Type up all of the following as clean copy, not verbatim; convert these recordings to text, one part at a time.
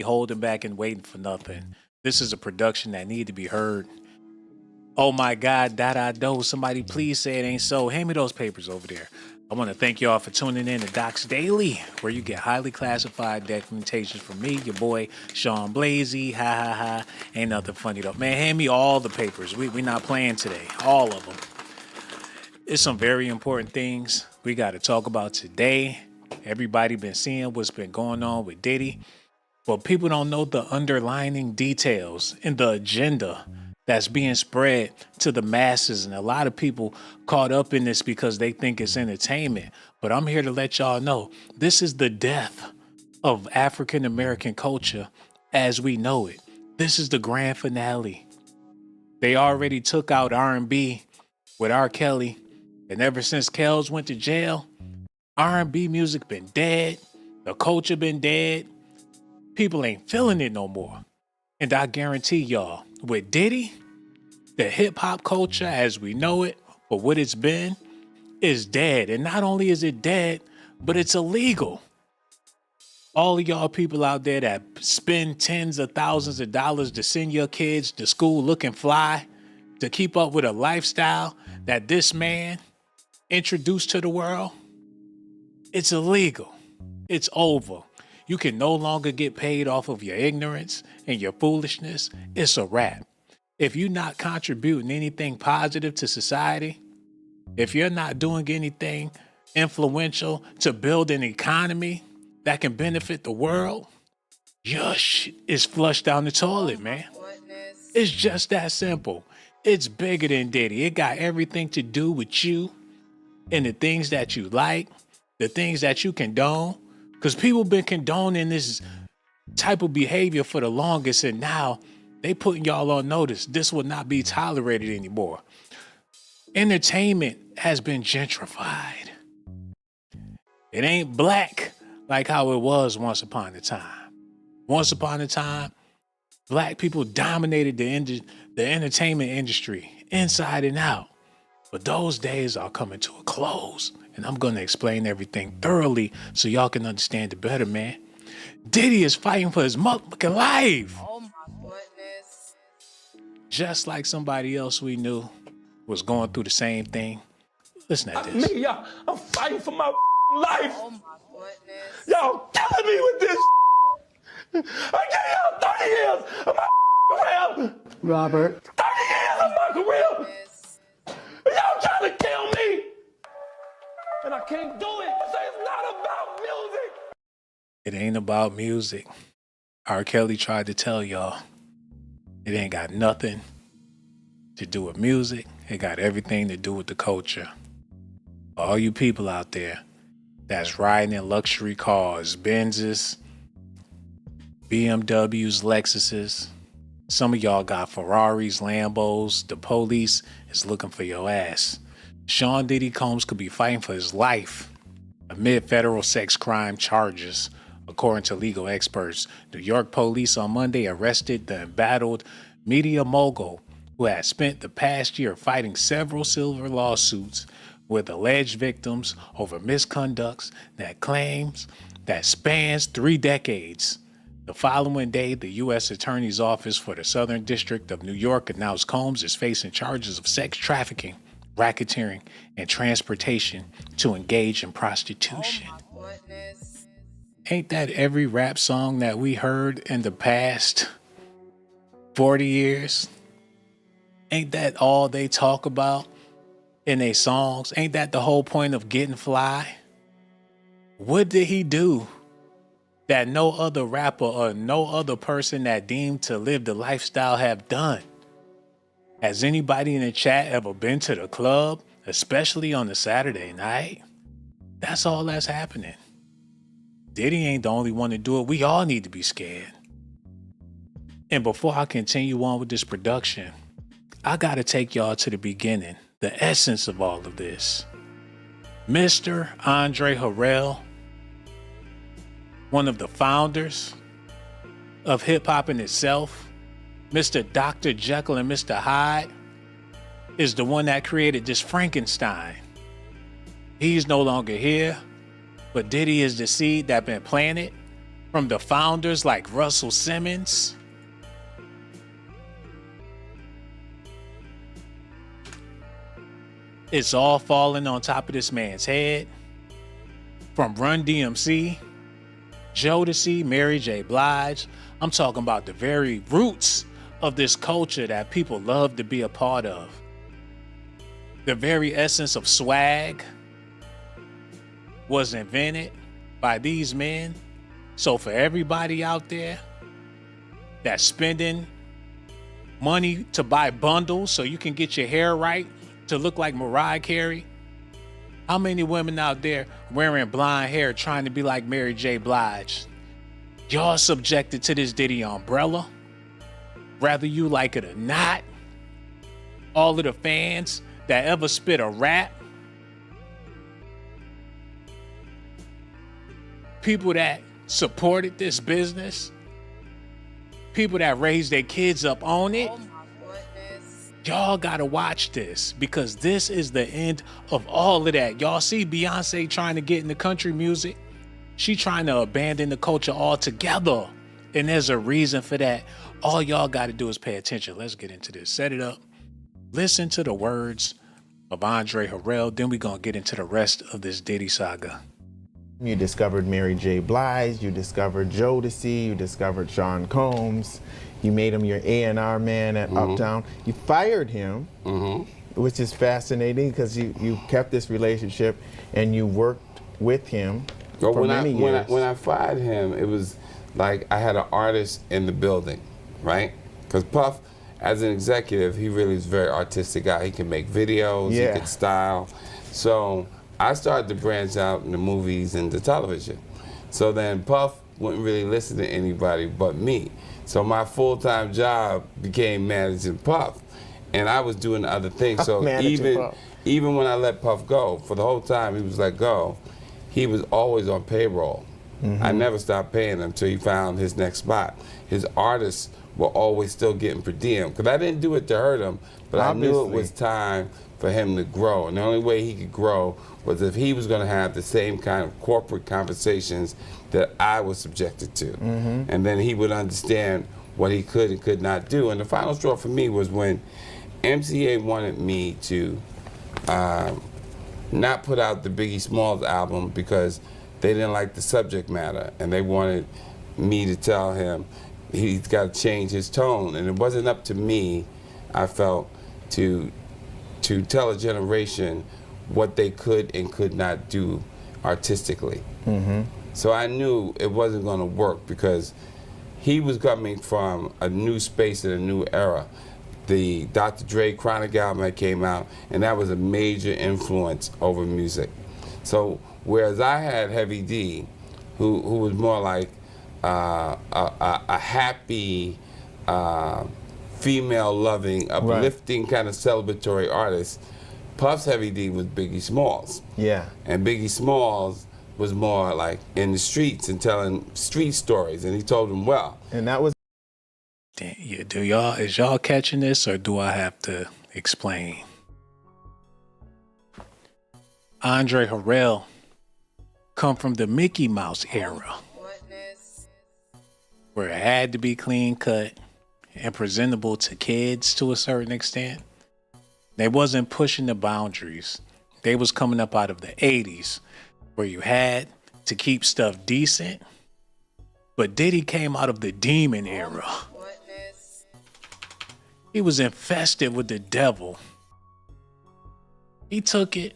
holding back and waiting for nothing. This is a production that need to be heard. Oh my God, that I know. Somebody please say it ain't so. Hand me those papers over there. I want to thank y'all for tuning in to DOCZ Daily, where you get highly classified documentations from me, your boy Sean Blasey. Ha ha ha. Ain't nothing funny though. Man, hand me all the papers. We not playing today. All of them. It's some very important things we got to talk about today. Everybody been seeing what's been going on with Diddy, but people don't know the underlining details and the agenda that's being spread to the masses. And a lot of people caught up in this because they think it's entertainment. But I'm here to let y'all know this is the death of African American culture as we know it. This is the grand finale. They already took out R&B with R. Kelly. And ever since Kells went to jail, R&B music been dead. The culture been dead. People ain't feeling it no more. And I guarantee y'all, with Diddy, the hip hop culture as we know it, for what it's been, is dead. And not only is it dead, but it's illegal. All of y'all people out there that spend tens of thousands of dollars to send your kids to school looking fly, to keep up with a lifestyle that this man introduced to the world, it's illegal. It's over. You can no longer get paid off of your ignorance and your foolishness. It's a wrap. If you're not contributing anything positive to society, if you're not doing anything influential to build an economy that can benefit the world, your shit is flushed down the toilet, man. It's just that simple. It's bigger than Diddy. It got everything to do with you and the things that you like, the things that you condone. Because people been condoning this type of behavior for the longest, and now they putting y'all on notice. This will not be tolerated anymore. Entertainment has been gentrified. It ain't black like how it was once upon a time. Once upon a time, black people dominated the entertainment industry inside and out. But those days are coming to a close. And I'm going to explain everything thoroughly so y'all can understand it better, man. Diddy is fighting for his motherfucking life. Oh my goodness. Just like somebody else we knew was going through the same thing. Listen at this. Me, y'all, I'm fighting for my life. Oh my goodness. Y'all killing me with this. I gave y'all 30 years of my career. Robert. 30 years of my career. Y'all trying to kill me. And I can't do it. So it's not about music. It ain't about music. R. Kelly tried to tell y'all it ain't got nothing to do with music. It got everything to do with the culture. All you people out there that's riding in luxury cars, Benzes, BMWs, Lexuses. Some of y'all got Ferraris, Lambos. The police is looking for your ass. Sean Diddy Combs could be fighting for his life amid federal sex crime charges, according to legal experts. New York police on Monday arrested the embattled media mogul who had spent the past year fighting several civil lawsuits with alleged victims over misconducts that spans 3 decades. The following day, the U.S. Attorney's Office for the Southern District of New York announced Combs is facing charges of sex trafficking, racketeering, and transportation to engage in prostitution. Oh my goodness. Ain't that every rap song that we heard in the past 40 years? Ain't that all they talk about in their songs? Ain't that the whole point of Getting Fly? What did he do that no other rapper or no other person that deemed to live the lifestyle have done? Has anybody in the chat ever been to the club, especially on a Saturday night? That's all that's happening. Diddy ain't the only one to do it. We all need to be scared. And before I continue on with this production, I gotta take y'all to the beginning, the essence of all of this. Mr. Andre Harrell, one of the founders of hip hop in itself, Mr. Dr. Jekyll and Mr. Hyde, is the one that created this Frankenstein. He's no longer here, but Diddy is the seed that been planted from the founders like Russell Simmons. It's all falling on top of this man's head. From Run DMC, Jodeci, Mary J. Blige. I'm talking about the very roots of this culture that people love to be a part of. The very essence of swag was invented by these men. So for everybody out there that's spending money to buy bundles so you can get your hair right to look like Mariah Carey, how many women out there wearing blonde hair trying to be like Mary J. Blige? Y'all subjected to this Diddy umbrella, whether you like it or not. All of the fans that ever spit a rap, people that supported this business, people that raised their kids up on it. Oh my goodness. Y'all gotta watch this because this is the end of all of that. Y'all see Beyonce trying to get into country music. She trying to abandon the culture altogether. And there's a reason for that. All y'all gotta do is pay attention. Let's get into this. Set it up. Listen to the words of Andre Harrell. Then we're gonna get into the rest of this Diddy saga. You discovered Mary J. Blige, you discovered Jodeci, you discovered Sean Combs, you made him your A&R man at Uptown. You fired him, which is fascinating because you kept this relationship and you worked with him for many years. When I fired him, it was like I had an artist in the building, right? Because Puff, as an executive, he really is a very artistic guy. He can make videos, he can style. So I started to branch out in the movies and the television. So then Puff wouldn't really listen to anybody but me. So my full-time job became managing Puff. And I was doing other things. So even when I let Puff go, for the whole time he was let go, he was always on payroll. I never stopped paying him until he found his next spot. His artists were always still getting per diem. Because I didn't do it to hurt him, but I knew it was time for him to grow. And the only way he could grow was if he was going to have the same kind of corporate conversations that I was subjected to. And then he would understand what he could and could not do. And the final straw for me was when MCA wanted me to not put out the Biggie Smalls album because they didn't like the subject matter. And they wanted me to tell him he's got to change his tone. And it wasn't up to me, I felt, to tell a generation what they could and could not do artistically. So I knew it wasn't going to work because he was coming from a new space and a new era. The Dr. Dre Chronic album that came out, and that was a major influence over music. So whereas I had Heavy D, who was more like a happy, female-loving, uplifting kind of celebratory artist, Puff's Heavy D was Biggie Smalls. And Biggie Smalls was more like in the streets and telling street stories, and he told them well. And that was Is y'all catching this or do I have to explain? Andre Harrell come from the Mickey Mouse era, where it had to be clean cut and presentable to kids to a certain extent. They wasn't pushing the boundaries. They was coming up out of the 80s where you had to keep stuff decent. But Diddy came out of the demon era. He was infested with the devil. He took it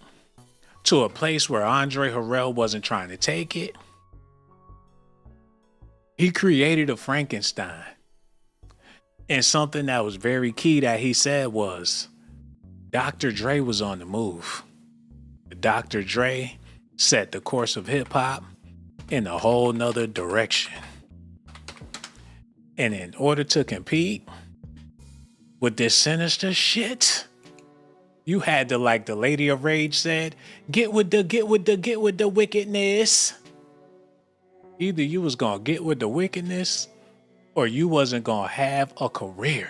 to a place where Andre Harrell wasn't trying to take it. He created a Frankenstein. And something that was very key that he said was, Dr. Dre was on the move. Dr. Dre set the course of hip hop in a whole nother direction. And in order to compete with this sinister shit, you had to, like the Lady of Rage said, get with the wickedness. Either you was gonna get with the wickedness or you wasn't gonna have a career.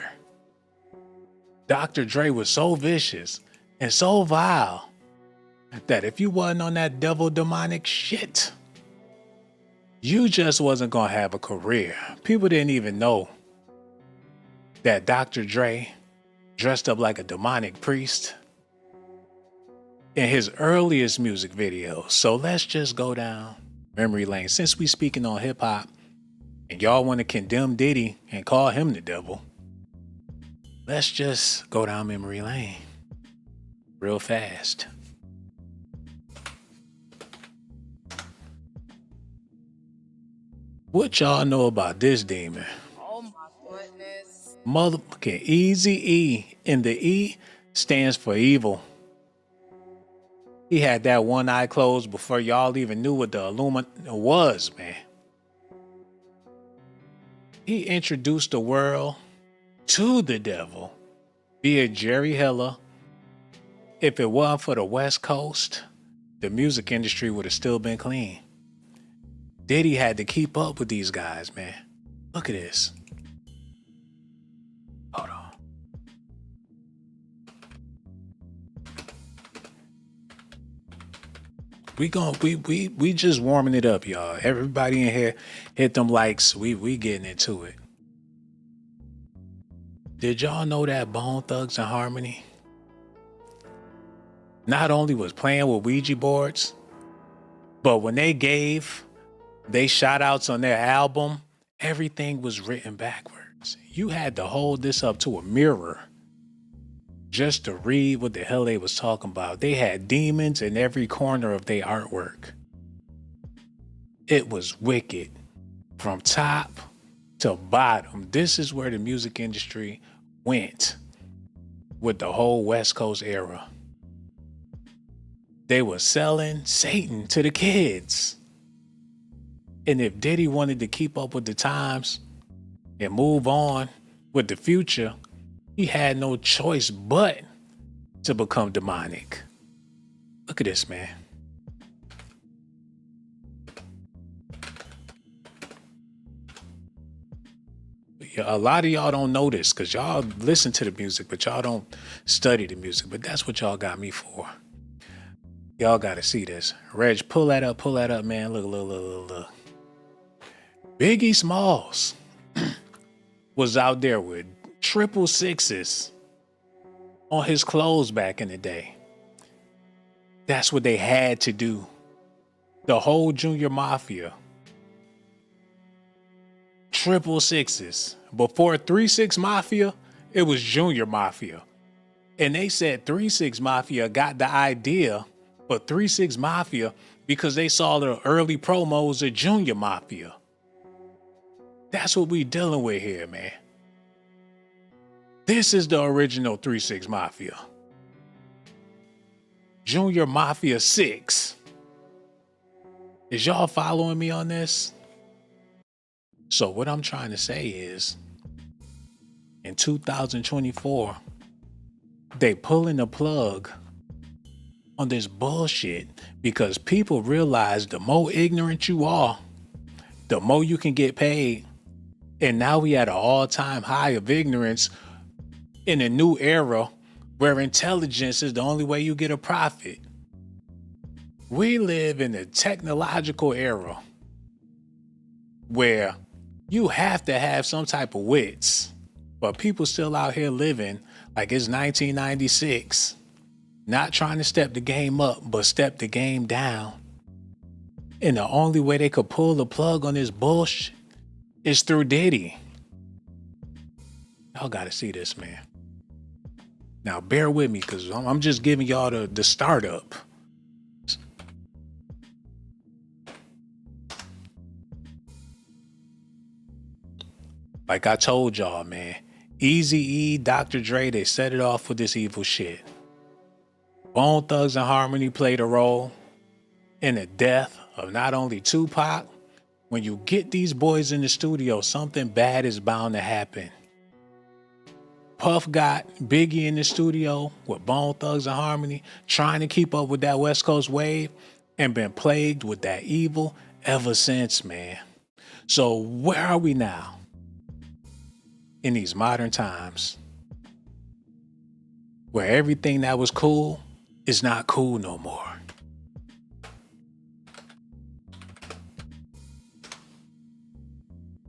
Dr. Dre was so vicious and so vile that if you wasn't on that devil demonic shit, You just wasn't gonna have a career. People didn't even know that Dr. Dre dressed up like a demonic priest in his earliest music videos. So let's just go down memory lane. Since we speaking on hip hop and y'all want to condemn Diddy and call him the devil, let's just go down memory lane real fast. What y'all know about this demon? Oh my goodness. Motherfucking Easy E. And the E stands for evil. He had that one eye closed before y'all even knew what the Illuminati was, man. He introduced the world to the devil via Jerry Heller. If it wasn't for the West Coast, the music industry would have still been clean. Diddy had to keep up with these guys, man. Look at this. Hold on. We just warming it up, y'all. Everybody in here, hit them likes. We getting into it. Did y'all know that Bone Thugs and Harmony not only was playing with Ouija boards, but when they gave they shout outs on their album, everything was written backwards. You had to hold this up to a mirror just to read what the hell they was talking about. They had demons in every corner of their artwork. It was wicked from top to bottom. This is where the music industry went with the whole West Coast era. They were selling Satan to the kids. And if Diddy wanted to keep up with the times and move on with the future, he had no choice but to become demonic. Look at this, man. A lot of y'all don't know this because y'all listen to the music, but y'all don't study the music. But that's what y'all got me for. Y'all got to see this. Reg, pull that up, man. Look. Biggie Smalls was out there with 666s on his clothes back in the day. That's what they had to do. The whole Junior Mafia. 666s. Before 3-6 Mafia, it was Junior Mafia. And they said 3-6 Mafia got the idea for 3-6 Mafia because they saw the early promos of Junior Mafia. That's what we dealing with here, man. This is the original 3-6 Mafia. Junior Mafia 6. Is y'all following me on this? So what I'm trying to say is, in 2024, they pulling the plug on this bullshit because people realize the more ignorant you are, the more you can get paid. And now we at an all-time high of ignorance in a new era where intelligence is the only way you get a profit. We live in a technological era where you have to have some type of wits, but people still out here living like it's 1996, not trying to step the game up, but step the game down. And the only way they could pull the plug on this bullshit is through Diddy. Y'all gotta see this, man. Now bear with me because I'm just giving y'all the startup. Like I told y'all, man, Eazy-E, Dr. Dre, they set it off with this evil shit. Bone Thugs and Harmony played a role in the death of not only Tupac. When you get these boys in the studio, something bad is bound to happen. Puff got Biggie in the studio with Bone Thugs and Harmony, trying to keep up with that West Coast wave, and been plagued with that evil ever since, man. So where are we now? In these modern times, where everything that was cool is not cool no more.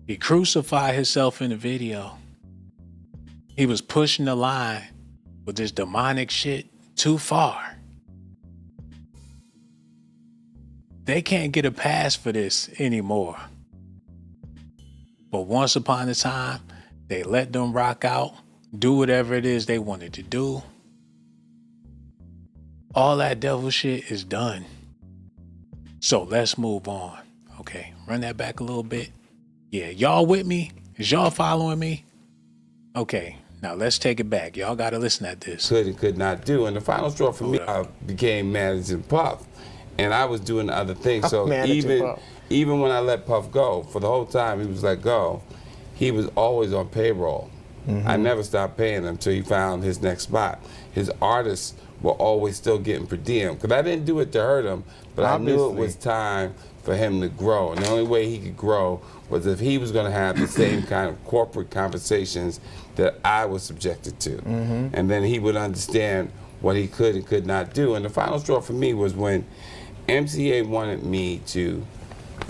He crucified himself in the video. He was pushing the line with this demonic shit too far. They can't get a pass for this anymore. But once upon a time, they let them rock out, do whatever it is they wanted to do. All that devil shit is done. So let's move on. Okay, run that back a little bit. Yeah, y'all with me? Is y'all following me? Okay, now let's take it back. Y'all gotta listen at this. Could and could not do. And the final straw for me, I became managing Puff. And I was doing other things. So even when I let Puff go, for the whole time he was let go, he was always on payroll. I never stopped paying him until he found his next spot. His artists were always still getting per diem. Because I didn't do it to hurt him, but I knew it was time for him to grow. And the only way he could grow was if he was going to have the same kind of corporate conversations that I was subjected to. And then he would understand what he could and could not do. And the final straw for me was when MCA wanted me to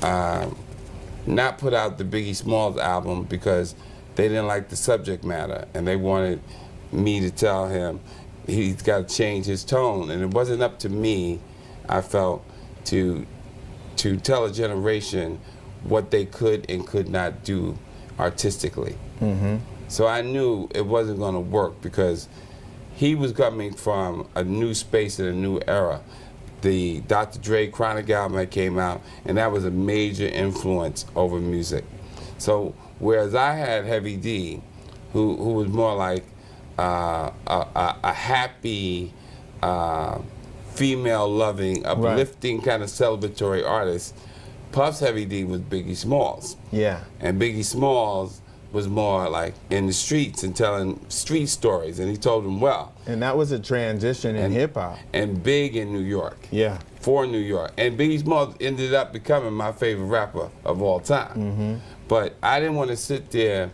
not put out the Biggie Smalls album because they didn't like the subject matter, and they wanted me to tell him he's got to change his tone. And it wasn't up to me, I felt, to tell a generation what they could and could not do artistically. So I knew it wasn't going to work because he was coming from a new space and a new era. The Dr. Dre Chronic album that came out, and that was a major influence over music. So whereas I had Heavy D, who was more like a happy, female-loving, uplifting kind of celebratory artist, Puff's Heavy D was Biggie Smalls. Yeah. And Biggie Smalls was more like in the streets and telling street stories, and he told them well. And that was a transition in hip-hop. And big in New York. Yeah. For New York. And Biggie Smalls ended up becoming my favorite rapper of all time. But I didn't want to sit there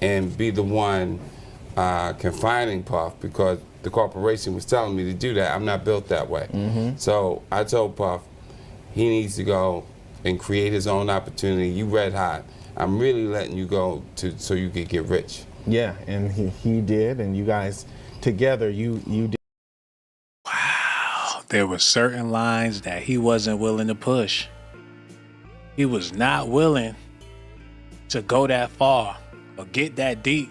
and be the one confining Puff because the corporation was telling me to do that. I'm not built that way. So I told Puff he needs to go and create his own opportunity. You red hot. I'm really letting you go so you could get rich. Yeah, and he did, and you guys together, you did. Wow, there were certain lines that he wasn't willing to push. He was not willing to go that far or get that deep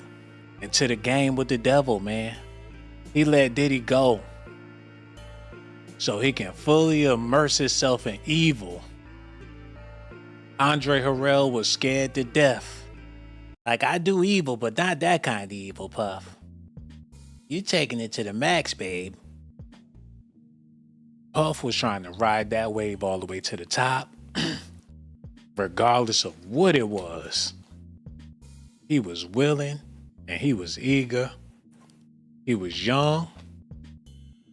into the game with the devil, man. He let Diddy go so he can fully immerse himself in evil. Andre Harrell was scared to death. Like, I do evil, but not that kind of evil, Puff. You taking it to the max, babe. Puff was trying to ride that wave all the way to the top, regardless of what it was. He was willing and he was eager. He was young,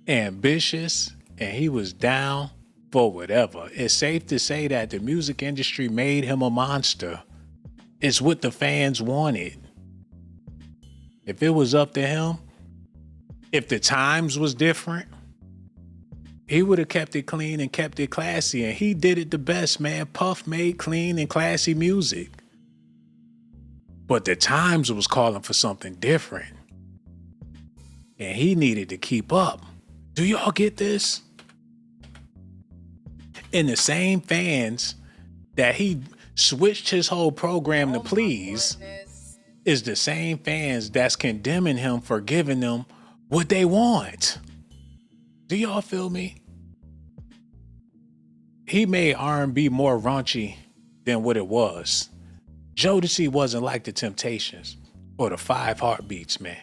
ambitious, and he was down for whatever. It's safe to say that the music industry made him a monster. It's what the fans wanted. If it was up to him, if the times was different, he would have kept it clean and kept it classy, and he did it the best, man. Puff made clean and classy music. But the times was calling for something different, and he needed to keep up. Do y'all get this? And the same fans that he switched his whole program to please is the same fans that's condemning him for giving them what they want. Do y'all feel me? He made R&B more raunchy than what it was. Jodeci wasn't like the Temptations or the Five Heartbeats, man.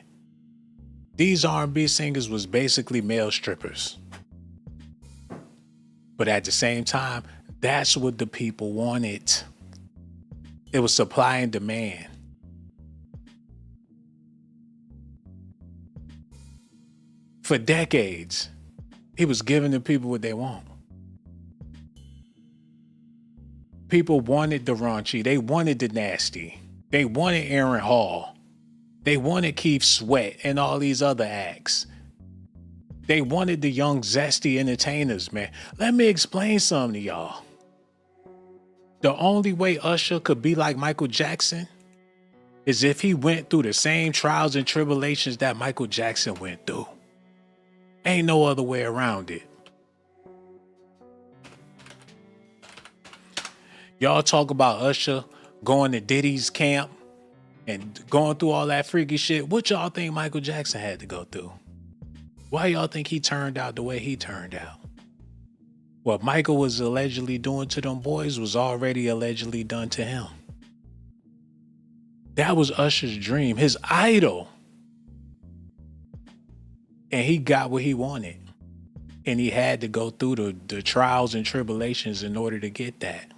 These R&B singers was basically male strippers. But at the same time, that's what the people wanted. It was supply and demand. For decades, he was giving the people what they want. People wanted the raunchy. They wanted the nasty. They wanted Aaron Hall. They wanted Keith Sweat and all these other acts. They wanted the young, zesty entertainers, man. Let me explain something to y'all. The only way Usher could be like Michael Jackson is if he went through the same trials and tribulations that Michael Jackson went through. Ain't no other way around it. Y'all talk about Usher going to Diddy's camp and going through all that freaky shit. What y'all think Michael Jackson had to go through? Why y'all think he turned out the way he turned out? What Michael was allegedly doing to them boys was already allegedly done to him. That was Usher's dream, his idol. And he got what he wanted. And he had to go through the trials and tribulations in order to get that.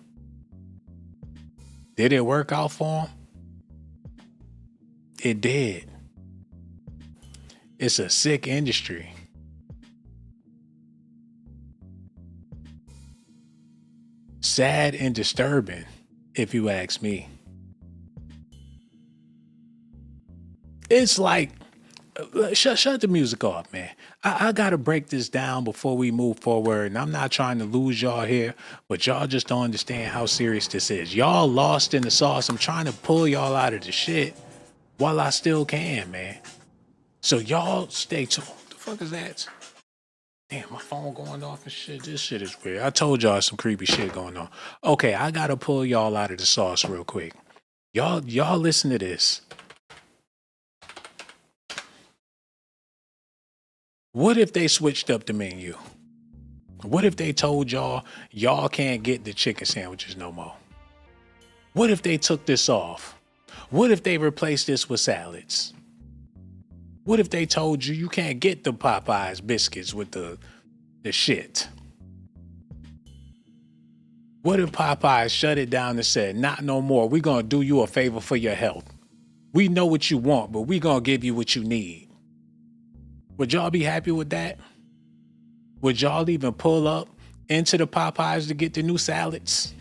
Did it work out for him? It did. It's a sick industry. Sad and disturbing, if you ask me. It's like, shut the music off, man. I gotta break this down before we move forward, and I'm not trying to lose y'all here, but y'all just don't understand how serious this is. Y'all lost in the sauce. I'm trying to pull y'all out of the shit while I still can, man. So y'all stay tuned. What the fuck is that? Damn, my phone going off and shit. This shit is weird. I told y'all some creepy shit going on. Okay, I gotta pull y'all out of the sauce real quick. Y'all listen to this. What if they switched up the menu? What if they told y'all can't get the chicken sandwiches no more? What if they took this off? What if they replaced this with salads? What if they told you can't get the Popeyes biscuits with the shit? What if Popeyes shut it down and said, not no more. We're going to do you a favor for your health. We know what you want, but we're going to give you what you need. Would y'all be happy with that? Would y'all even pull up into the Popeyes to get the new salads?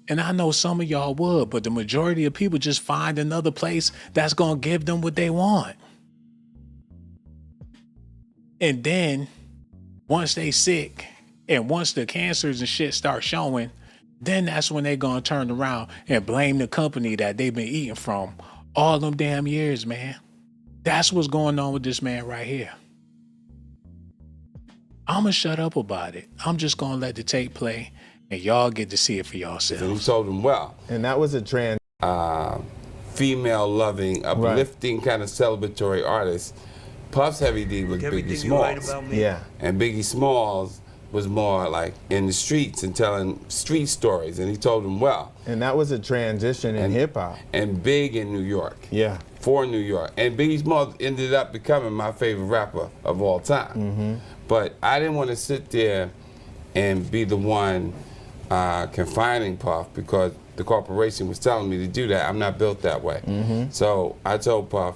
And I know some of y'all would, but the majority of people just find another place that's going to give them what they want. And then once they sick and once the cancers and shit start showing, then that's when they going to turn around and blame the company that they've been eating from all them damn years, man. That's what's going on with this man right here. I'm going to shut up about it. I'm just going to let the tape play and y'all get to see it for yourselves. And he told him well. And that was a trans... female-loving, uplifting kind of celebratory artist. Puff's Heavy D was Biggie Smalls. Yeah. And Biggie Smalls was more like in the streets and telling street stories, and he told them well. And that was a transition in hip-hop. And big in New York. Yeah. For New York. And Biggie Smalls ended up becoming my favorite rapper of all time. Mm-hmm. But I didn't want to sit there and be the one confining Puff because the corporation was telling me to do that. I'm not built that way. Mm-hmm. So I told Puff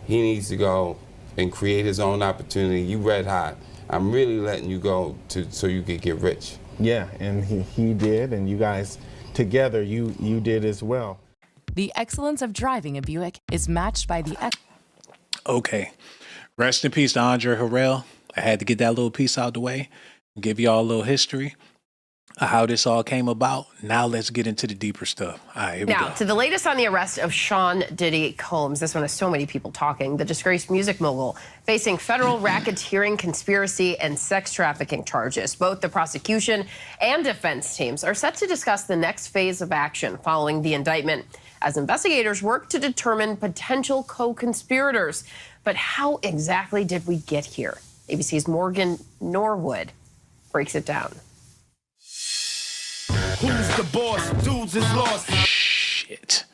he needs to go and create his own opportunity. You red hot. I'm really letting you go so you could get rich. Yeah, and he did, and you guys together, you did as well. The excellence of driving a Buick is matched by the... Okay. Rest in peace to Andre Harrell. I had to get that little piece out the way and give y'all a little history of how this all came about. Now let's get into the deeper stuff. All right, here we go. Now, to the latest on the arrest of Sean Diddy Combs. This one has so many people talking. The disgraced music mogul facing federal racketeering, conspiracy, and sex trafficking charges. Both the prosecution and defense teams are set to discuss the next phase of action following the indictment as investigators work to determine potential co-conspirators. But how exactly did we get here? ABC's Morgan Norwood breaks it down. Who's the boss? Dudes is lost. Shit.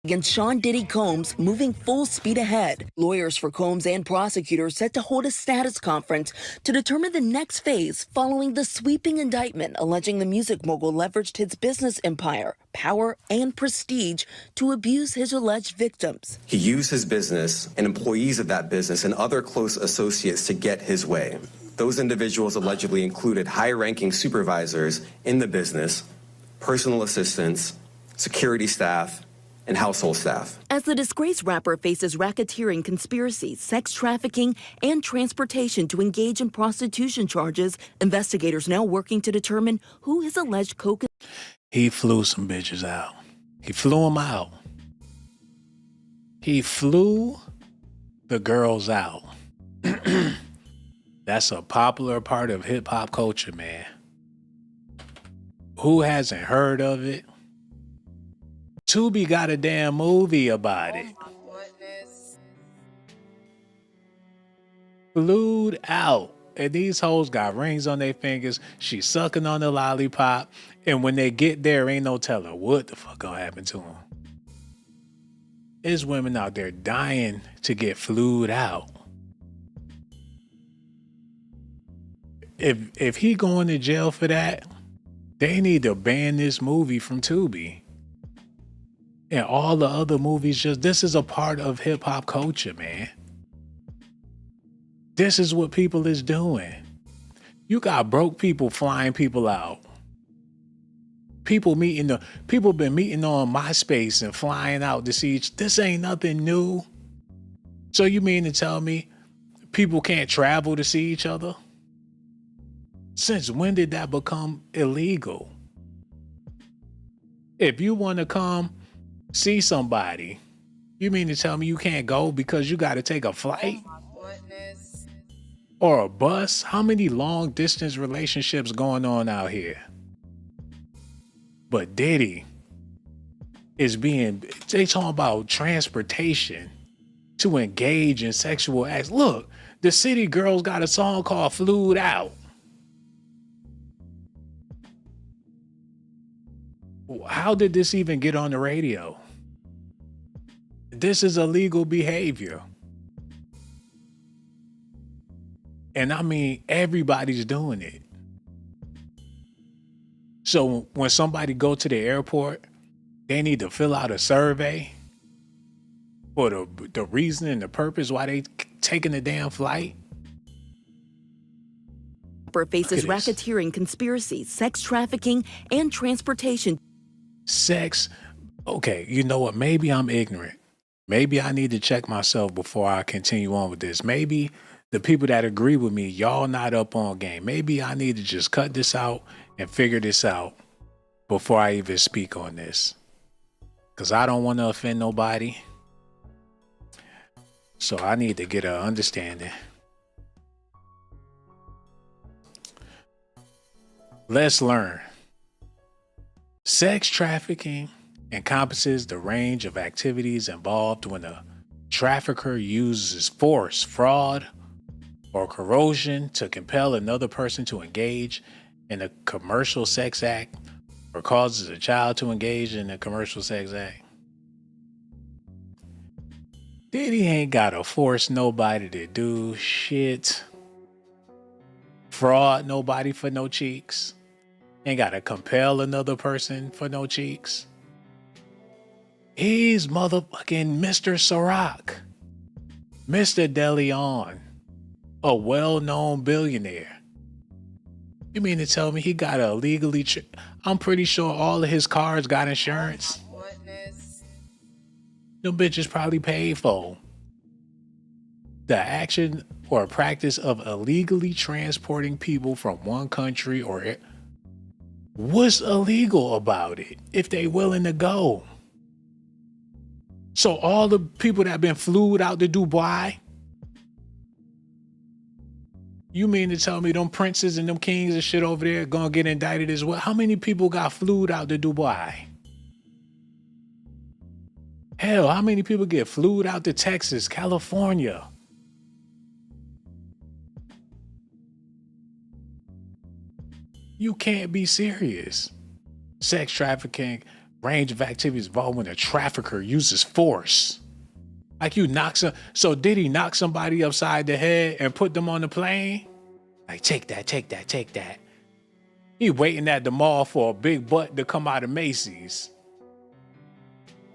Against Sean Diddy Combs moving full speed ahead. Lawyers for Combs and prosecutors set to hold a status conference to determine the next phase following the sweeping indictment alleging the music mogul leveraged his business empire, power, and prestige to abuse his alleged victims. He used his business and employees of that business and other close associates to get his way. Those individuals allegedly included high-ranking supervisors in the business, personal assistants, security staff, and household staff. As the disgraced rapper faces racketeering, conspiracy, sex trafficking, and transportation to engage in prostitution charges, investigators now working to determine who his alleged He flew some bitches out. He flew them out. He flew the girls out. That's a popular part of hip hop culture, man. Who hasn't heard of it? Tubi got a damn movie about it. Flued out. And these hoes got rings on their fingers. She's sucking on the lollipop. And when they get there, ain't no telling what the fuck gonna happen to them. There's women out there dying to get flued out. If he going to jail for that, they need to ban this movie from Tubi. And all the other movies, this is a part of hip hop culture, man. This is what people is doing. You got broke people flying people out. People been meeting on MySpace and flying out to see this ain't nothing new. So you mean to tell me people can't travel to see each other? Since when did that become illegal? If you want to come see somebody, you mean to tell me you can't go because you got to take a flight? Or a bus? How many long distance relationships going on out here? But Diddy is they talking about transportation to engage in sexual acts. Look, the City Girls got a song called Flued Out. How did this even get on the radio? This is illegal behavior. And I mean, everybody's doing it. So when somebody go to the airport, they need to fill out a survey for the reason and the purpose why they taking the damn flight. Faces racketeering, conspiracy, sex trafficking, and transportation. Sex. Okay, you know what? Maybe I'm ignorant. Maybe I need to check myself before I continue on with this. Maybe the people that agree with me, y'all not up on game. Maybe I need to just cut this out and figure this out before I even speak on this. Because I don't want to offend nobody. So I need to get an understanding. Let's learn. Sex trafficking encompasses the range of activities involved when a trafficker uses force, fraud, or coercion to compel another person to engage in a commercial sex act or causes a child to engage in a commercial sex act. Diddy ain't gotta force nobody to do shit. Fraud nobody for no cheeks. Ain't gotta compel another person for no cheeks. He's motherfucking Mr. Ciroc. Mr. DeLeon. A well-known billionaire. You mean to tell me he got a legally... I'm pretty sure all of his cars got insurance. Them bitches probably paid for. The action or practice of illegally transporting people from one country or... What's illegal about it if they willing to go? So all the people that been flued out to Dubai, you mean to tell me them princes and them kings and shit over there gonna get indicted as well? How many people got flued out to Dubai? Hell, how many people get flued out to Texas, California? You can't be serious. Sex trafficking, range of activities involved when a trafficker uses force. Like you knock so did he knock somebody upside the head and put them on the plane? Like take that, take that, take that. He waiting at the mall for a big butt to come out of Macy's.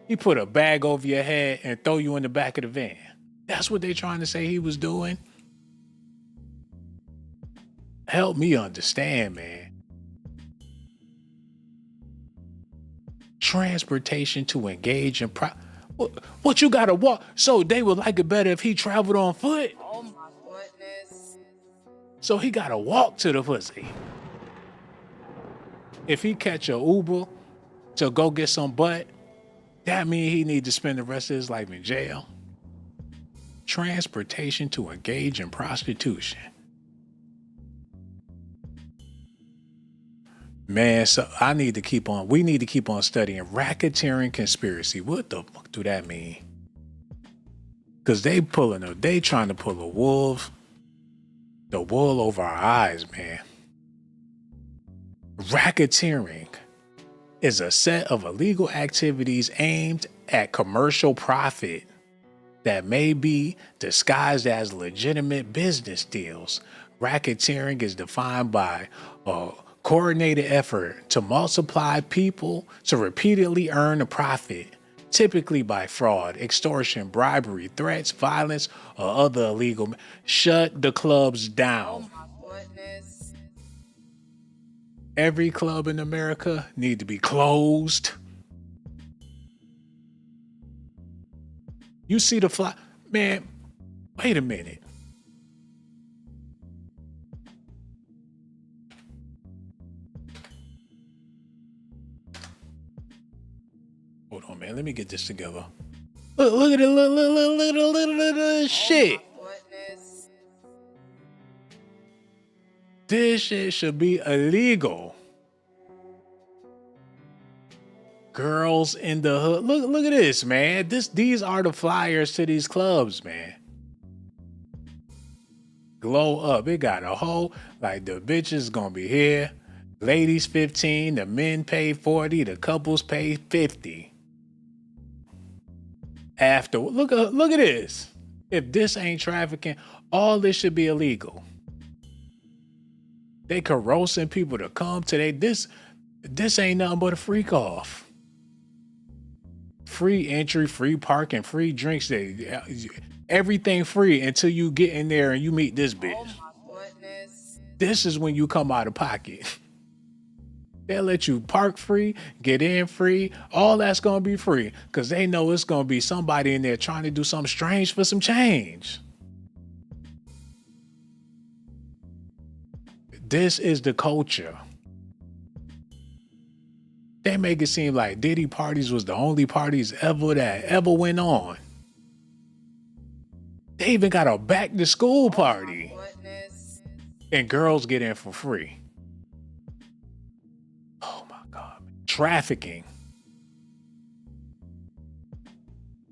He put a bag over your head and throw you in the back of the van. That's what they trying to say he was doing. Help me understand, man. Transportation to engage in what you gotta walk? So they would like it better if he traveled on foot. Oh my goodness. So he gotta walk to the pussy. If he catch a Uber to go get some butt, that means he need to spend the rest of his life in jail. Transportation to engage in prostitution. Man, so we need to keep on studying racketeering conspiracy. What the fuck do that mean? Cause they trying to pull the wool over our eyes, man. Racketeering is a set of illegal activities aimed at commercial profit that may be disguised as legitimate business deals. Racketeering is defined by a coordinated effort to multiply people to repeatedly earn a profit, typically by fraud, extortion, bribery, threats, violence, or other illegal. Shut the clubs down. Oh my goodness. Every club in America need to be closed. You see the fly, man. Wait a minute. Hold on, man. Let me get this together. Look at it. Look at the shit. Oh my goodness. This shit should be illegal. Girls in the hood. Look at this, man. These are the flyers to these clubs, man. Glow up. It got a whole, like, the bitches gonna be here. Ladies 15, the men pay 40, the couples pay 50. After look at this. If this ain't trafficking, all this should be illegal. They coercing people to come to this ain't nothing but a freak off. Free entry, free parking, free drinks, everything free until you get in there and you meet this bitch. Oh my goodness. This is when you come out of pocket. They'll let you park free, get in free, all that's gonna be free, because they know it's gonna be somebody in there trying to do something strange for some change. This is the culture. They make it seem like Diddy parties was the only parties ever went on. They even got a back to school party. Oh my goodness. And girls get in for free. Oh my God. Trafficking.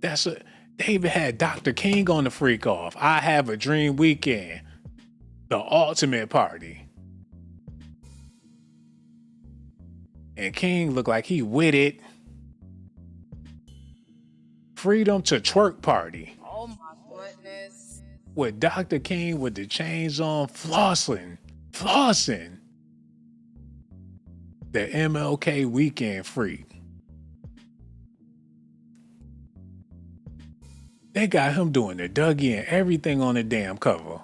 They even had Dr. King on the freak off. I Have a Dream Weekend. The ultimate party. And King looked like he with it. Freedom to Twerk Party. Oh my goodness. With Dr. King with the chains on, flossing. The MLK Weekend Freak. They got him doing the Dougie and everything on the damn cover.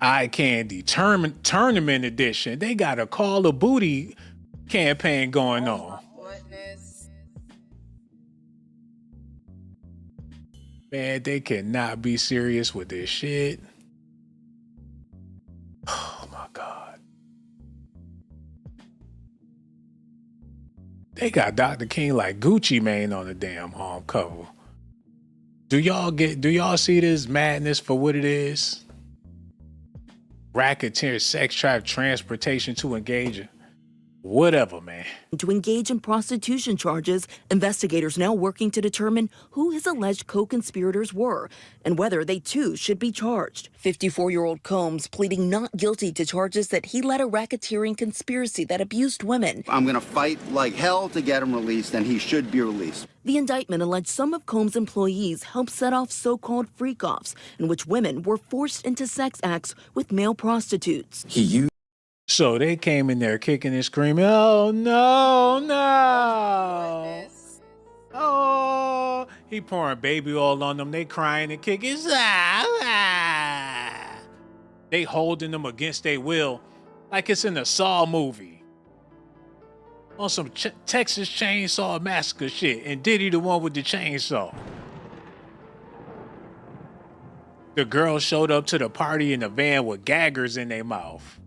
Eye Candy Tournament Edition. They got a Call of Booty campaign going on. Oh my goodness. Man, they cannot be serious with this shit. Oh my God. They got Dr. King like Gucci Mane on the damn home cover. Do y'all see this madness for what it is? Racketeer, sex trafficking, transportation to engage in. Whatever, man. To engage in prostitution charges, investigators now working to determine who his alleged co-conspirators were and whether they too should be charged. 54-year-old Combs pleading not guilty to charges that he led a racketeering conspiracy that abused women. I'm going to fight like hell to get him released, and he should be released. The indictment alleged some of Combs' employees helped set off so-called freak-offs in which women were forced into sex acts with male prostitutes. So they came in there kicking and screaming, oh, no. Oh, he pouring baby oil on them. They crying and kicking. They holding them against their will like it's in a Saw movie. On some Texas Chainsaw Massacre shit, and Diddy the one with the chainsaw. The girls showed up to the party in a van with gaggers in their mouth,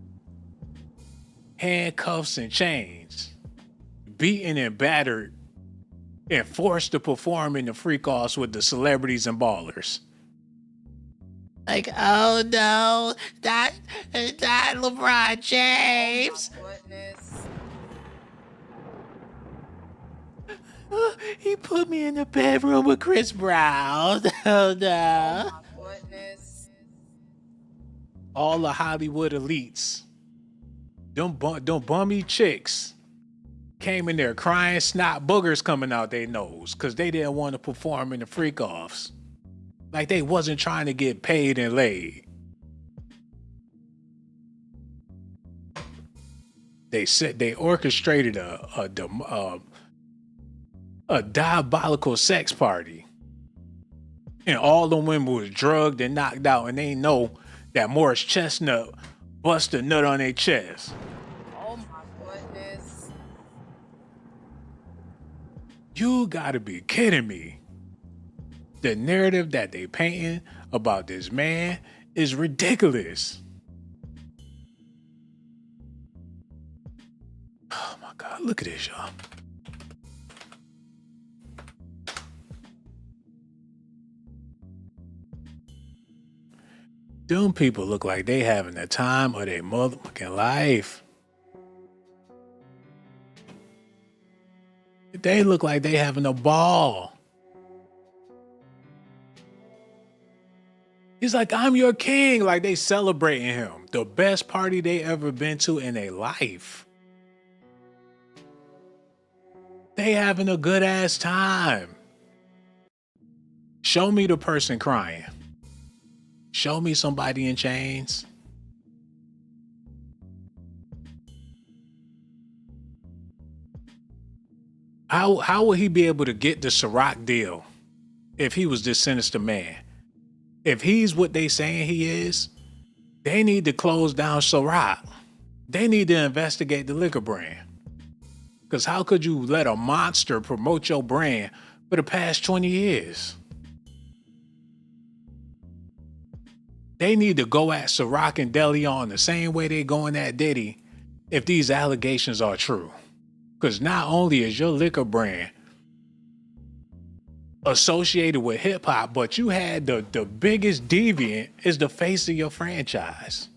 handcuffs and chains, beaten and battered, and forced to perform in the freak-offs with the celebrities and ballers. Like, oh no, not LeBron James. Witness. He put me in the bedroom with Chris Brown. Oh no. Witness. All the Hollywood elites, them bummy chicks, came in there crying, snot boogers coming out their nose because they didn't want to perform in the freak-offs. Like they wasn't trying to get paid and laid. They said they orchestrated a diabolical sex party, and all the women was drugged and knocked out, and they know that Morris Chestnut bust a nut on their chest. Oh my goodness. You gotta be kidding me. The narrative that they painting about this man is ridiculous. Oh my God, look at this, y'all. Them people look like they having the time of their motherfucking life. They look like they having a ball. He's like, I'm your king. Like they celebrating him. The best party they ever been to in their life. They having a good ass time. Show me the person crying. Show me somebody in chains. How would he be able to get the Ciroc deal if he was this sinister man? If he's what they saying he is, they need to close down Ciroc. They need to investigate the liquor brand. Because how could you let a monster promote your brand for the past 20 years? They need to go at Ciroc and DeLeon the same way they going at Diddy if these allegations are true. Because not only is your liquor brand associated with hip hop, but you had the biggest deviant is the face of your franchise.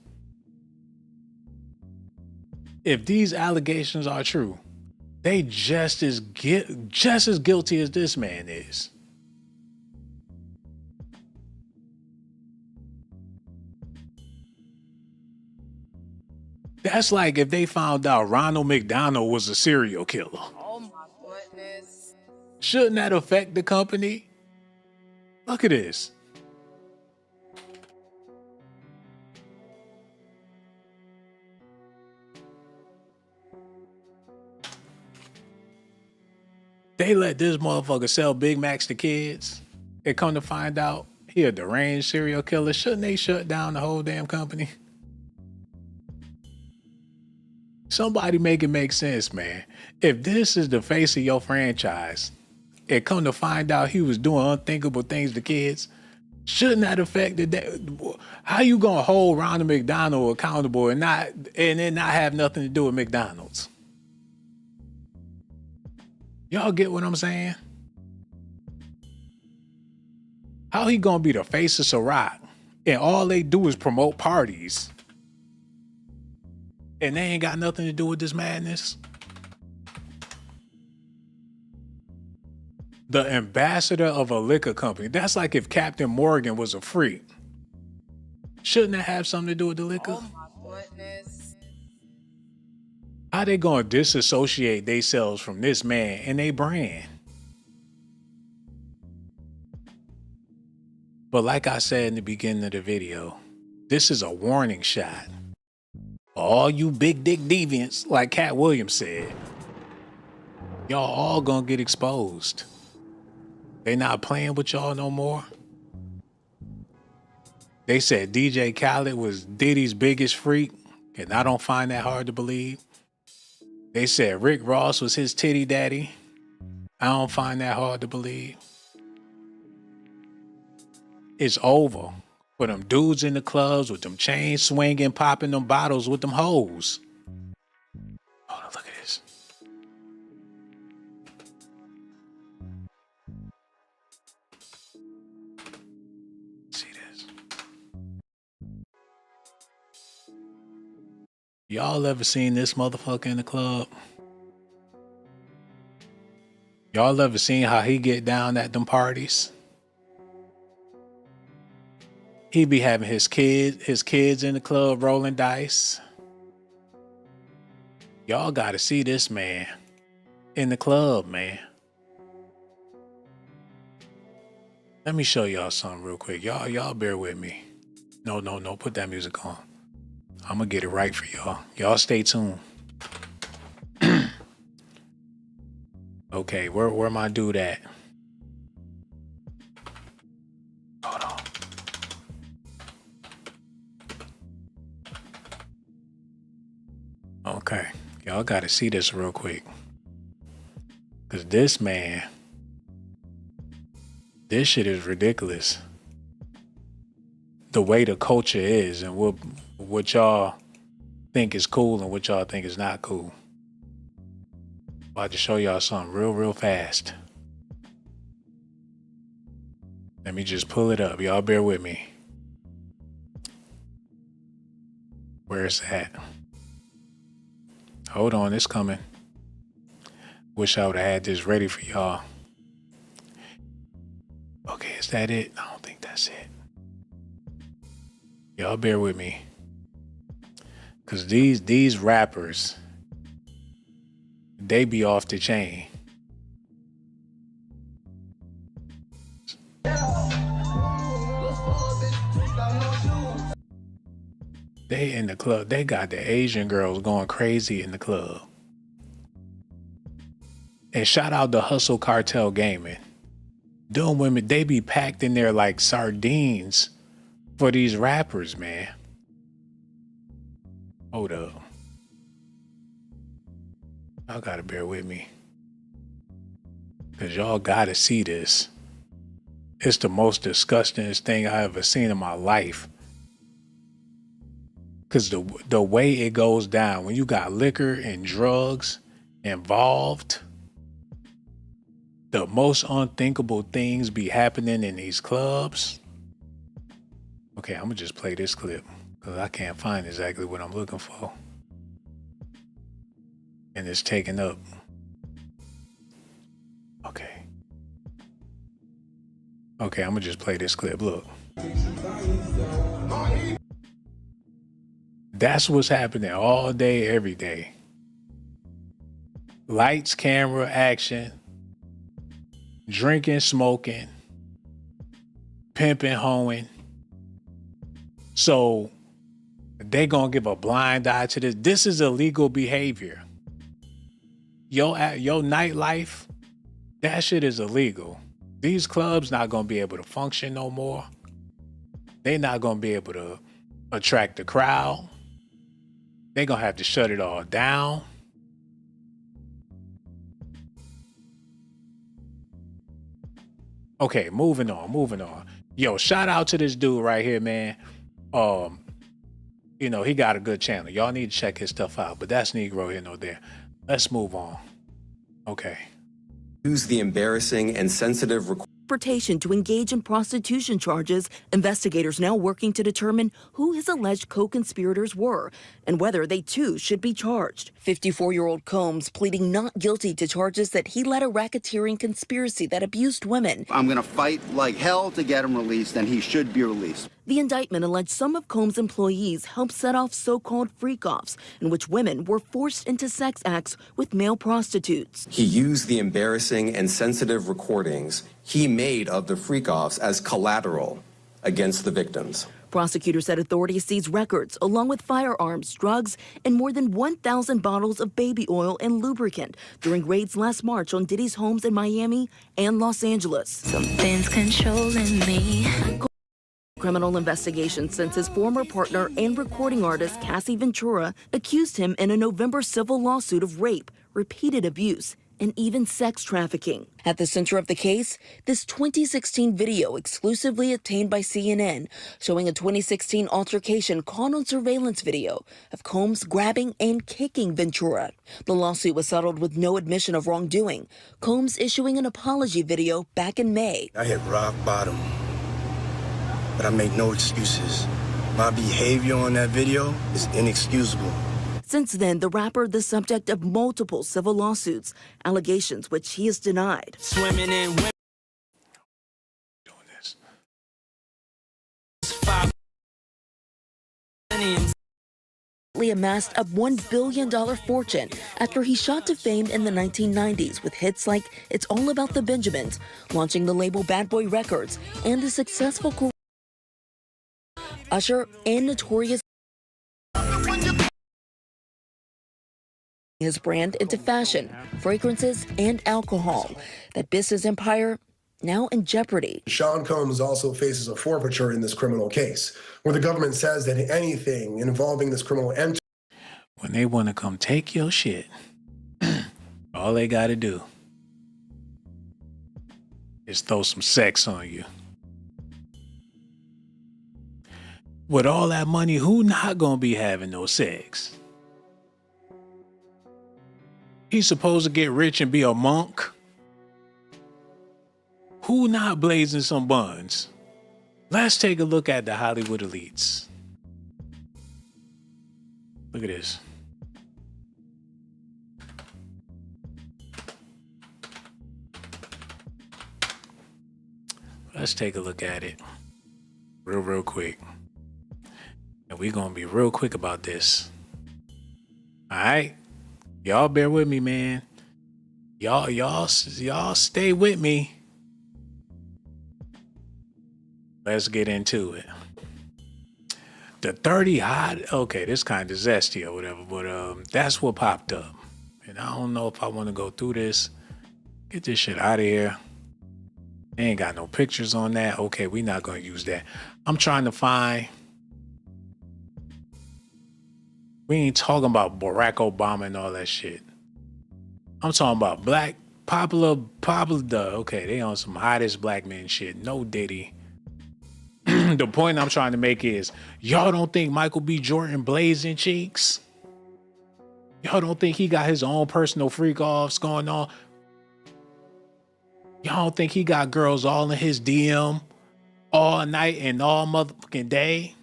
If these allegations are true, they just as guilty as this man is. That's like if they found out Ronald McDonald was a serial killer. Oh my goodness. Shouldn't that affect the company? Look at this. They let this motherfucker sell Big Macs to kids. And come to find out he a deranged serial killer. Shouldn't they shut down the whole damn company? Somebody make it make sense, man. If this is the face of your franchise, and come to find out he was doing unthinkable things to kids, shouldn't that affect the how you gonna hold Ronald McDonald accountable and then not have nothing to do with McDonald's? Y'all get what I'm saying? How he gonna be the face of Ciroc and all they do is promote parties? And they ain't got nothing to do with this madness. The ambassador of a liquor company. That's like if Captain Morgan was a freak. Shouldn't that have something to do with the liquor? Oh my goodness. How they gonna disassociate themselves from this man and they brand? But like I said in the beginning of the video, this is a warning shot. All you big dick deviants, like Cat Williams said, y'all all gonna get exposed. They not playing with y'all no more. They said DJ Khaled was Diddy's biggest freak, and I don't find that hard to believe. They said Rick Ross was his titty daddy. I don't find that hard to believe. It's over for them dudes in the clubs with them chains swinging, popping them bottles with them hoes. Hold on, look at this. See this? Y'all ever seen this motherfucker in the club? Y'all ever seen how he get down at them parties? He be having his kids in the club rolling dice. Y'all gotta see this man in the club, man. Let me show y'all something real quick. Y'all bear with me. No, put that music on. I'm gonna get it right for y'all. Y'all stay tuned. Okay, where my dude at? Hold on. Okay, y'all gotta see this real quick. Cause this man, this shit is ridiculous. The way the culture is and what y'all think is cool and what y'all think is not cool. About to show y'all something real fast. Let me just pull it up. Y'all bear with me. Where's that? Hold on, it's coming. Wish I would have had this ready for y'all. Okay, is that it? I don't think that's it. Y'all bear with me. Cause these rappers, they be off the chain. They in the club. They got the Asian girls going crazy in the club. And shout out to Hustle Cartel Gaming. Them women, they be packed in there like sardines for these rappers, man. Hold up. Y'all gotta bear with me. Cause y'all gotta see this. It's the most disgustingest thing I ever seen in my life. Cause the way it goes down, when you got liquor and drugs involved, the most unthinkable things be happening in these clubs. Okay, I'm gonna just play this clip because I can't find exactly what I'm looking for. And it's taken up. Okay, I'm gonna just play this clip. Look. That's what's happening all day, every day. Lights, camera, action. Drinking, smoking. Pimping, hoeing. So they gonna give a blind eye to this. This is illegal behavior. Your nightlife, that shit is illegal. These clubs not gonna be able to function no more. They not gonna be able to attract the crowd. They gonna have to shut it all down. Okay, moving on. Yo, shout out to this dude right here, man. He got a good channel. Y'all need to check his stuff out, but that's Negro here, no there. Let's move on. Okay. Use the embarrassing and sensitive Transportation to engage in prostitution charges, investigators now working to determine who his alleged co-conspirators were and whether they too should be charged. 54-year-old Combs pleading not guilty to charges that he led a racketeering conspiracy that abused women. I'm going to fight like hell to get him released, and he should be released. The indictment alleged some of Combs' employees helped set off so-called freak-offs in which women were forced into sex acts with male prostitutes. He used the embarrassing and sensitive recordings he made of the freak-offs as collateral against the victims. Prosecutors said authorities seized records along with firearms, drugs, and more than 1,000 bottles of baby oil and lubricant during raids last March on Diddy's homes in Miami and Los Angeles. Something's controlling me. criminal investigation since his former partner and recording artist Cassie Ventura accused him in a November civil lawsuit of rape, repeated abuse, and even sex trafficking. At the center of the case, this 2016 video exclusively obtained by CNN showing a 2016 altercation caught on surveillance video of Combs grabbing and kicking Ventura. The lawsuit was settled with no admission of wrongdoing, Combs issuing an apology video back in May. I hit rock bottom, but I make no excuses. My behavior on that video is inexcusable. Since then, the rapper the subject of multiple civil lawsuits, allegations which he has denied. Swimming in women. Doing this. He amassed a $1 billion fortune after he shot to fame in the 1990s with hits like It's All About the Benjamins, launching the label Bad Boy Records, and a successful career. Usher and Notorious his brand into fashion, fragrances, and alcohol. That business empire now in jeopardy. Sean Combs also faces a forfeiture in this criminal case, where the government says that anything involving this criminal entity. When they want to come take your shit, all they got to do is throw some sex on you. With all that money, who not gonna be having no sex? He's supposed to get rich and be a monk. Who not blazing some buns? Let's take a look at the Hollywood elites. Look at this. Let's take a look at it real quick. And we're going to be real quick about this. All right? Y'all bear with me, man. Y'all stay with me. Let's get into it. The 30 hot, okay, this kind of zesty or whatever, but that's what popped up. And I don't know if I want to go through this. Get this shit out of here. They ain't got no pictures on that. Okay, we're not going to use that. I'm trying to find. We ain't talking about Barack Obama and all that shit. I'm talking about black, popular, okay, they on some hottest black men shit. No Diddy. The point I'm trying to make is, y'all don't think Michael B. Jordan blazing cheeks? Y'all don't think he got his own personal freak-offs going on? Y'all don't think he got girls all in his DM all night and all motherfucking day?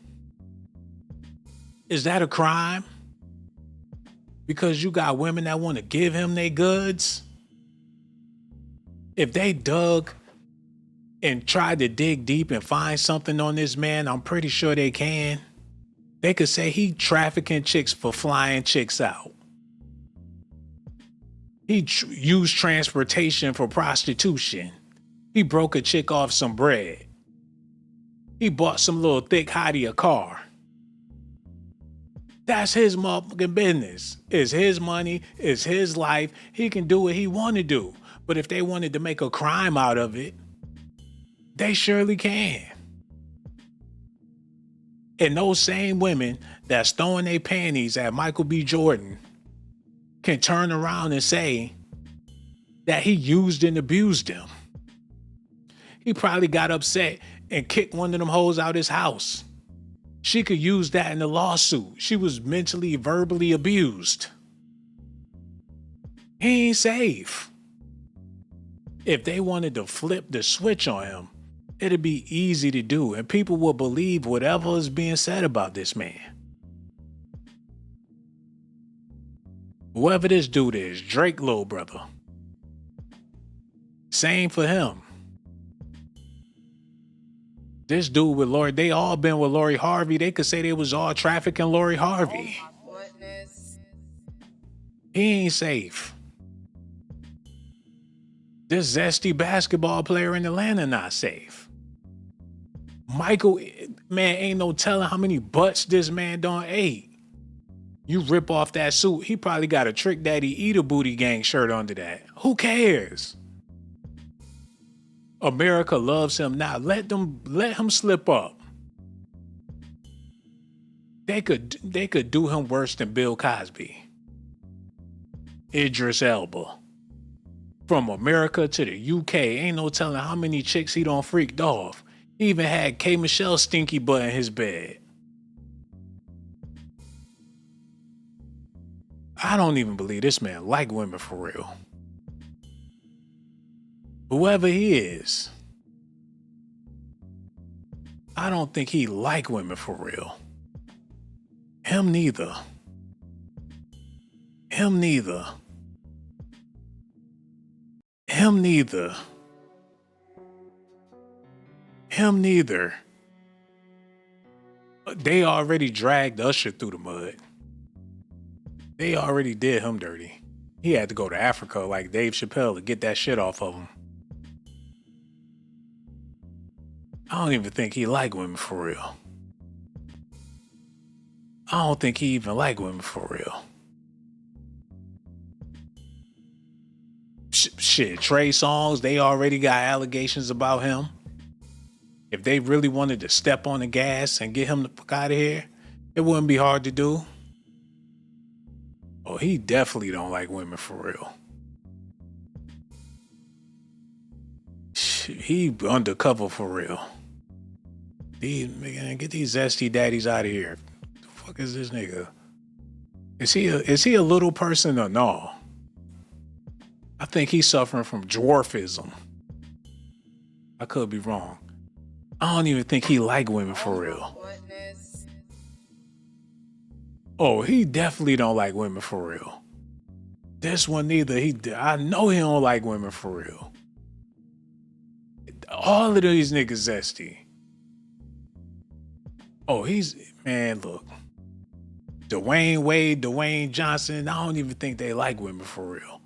Is that a crime? Because you got women that want to give him their goods? If they dug and tried to dig deep and find something on this man, I'm pretty sure they can. They could say he trafficking chicks for flying chicks out. He used transportation for prostitution. He broke a chick off some bread. He bought some little thick hottie a car. That's his motherfucking business. It's his money. It's his life. He can do what he want to do. But if they wanted to make a crime out of it, they surely can. And those same women that's throwing their panties at Michael B. Jordan can turn around and say that he used and abused them. He probably got upset and kicked one of them hoes out his house. She could use that in the lawsuit. She was mentally, verbally abused. He ain't safe. If they wanted to flip the switch on him, it'd be easy to do, and people will believe whatever is being said about this man. Whoever this dude is, Drake little brother. Same for him. This dude with Lori, they all been with Lori Harvey. They could say they was all trafficking Lori Harvey. Oh my goodness. He ain't safe. This zesty basketball player in Atlanta not safe. Michael, man, ain't no telling how many butts this man done ate. You rip off that suit, he probably got a Trick Daddy Eat a Booty Gang shirt under that. Who cares? America loves him now. Let him slip up. They could do him worse than Bill Cosby. Idris Elba. From America to the UK, ain't no telling how many chicks he done freaked off. He even had K. Michelle's stinky butt in his bed. I don't even believe this man like women for real. Whoever he is, I don't think he like women for real. Him neither. Him neither. Him neither. Him neither. They already dragged Usher through the mud. They already did him dirty. He had to go to Africa like Dave Chappelle to get that shit off of him. I don't even think he like women for real. I don't think he even like women for real. Shit, Trey Songz, they already got allegations about him. If they really wanted to step on the gas and get him the fuck out of here, it wouldn't be hard to do. Oh, he definitely don't like women for real. He undercover for real. Get these zesty daddies out of here. The fuck is this nigga? Is he a little person or no? I think he's suffering from dwarfism. I could be wrong. I don't even think he like women for real. Oh, he definitely don't like women for real. This one neither. I know he don't like women for real. All of these niggas zesty. Oh, man, look. Dwayne Wade, Dwayne Johnson, I don't even think they like women for real.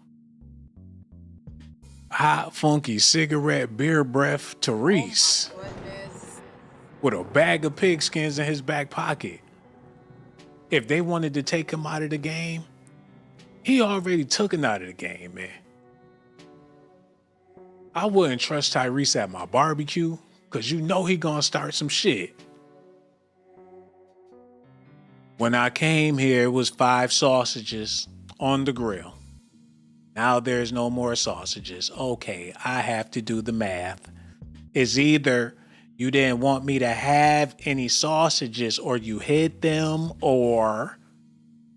Hot, funky cigarette, beer breath, Therese. With a bag of pigskins in his back pocket. If they wanted to take him out of the game, he already took him out of the game, man. I wouldn't trust Tyrese at my barbecue, because you know he gonna start some shit. When I came here, it was 5 sausages on the grill. Now there's no more sausages. Okay, I have to do the math. It's either you didn't want me to have any sausages or you hid them, or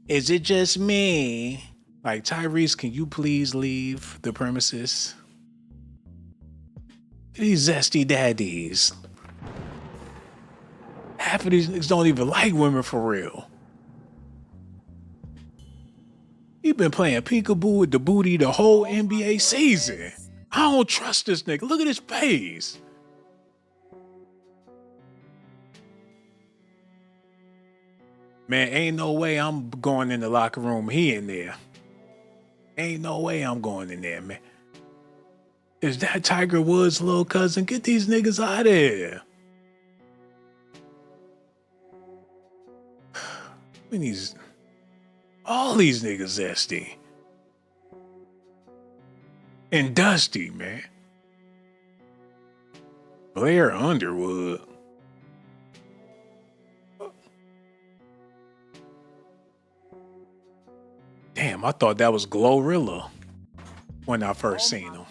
is it just me? Like, Tyrese, can you please leave the premises? These zesty daddies. Half of these niggas don't even like women for real. He been playing peekaboo with the booty the whole NBA season. I don't trust this nigga. Look at his face. Man, ain't no way I'm going in the locker room. He in there. Ain't no way I'm going in there, man. Is that Tiger Woods' little cousin? Get these niggas out of here. All these niggas zesty. And dusty, man. Blair Underwood. Damn, I thought that was Glorilla when I first seen him.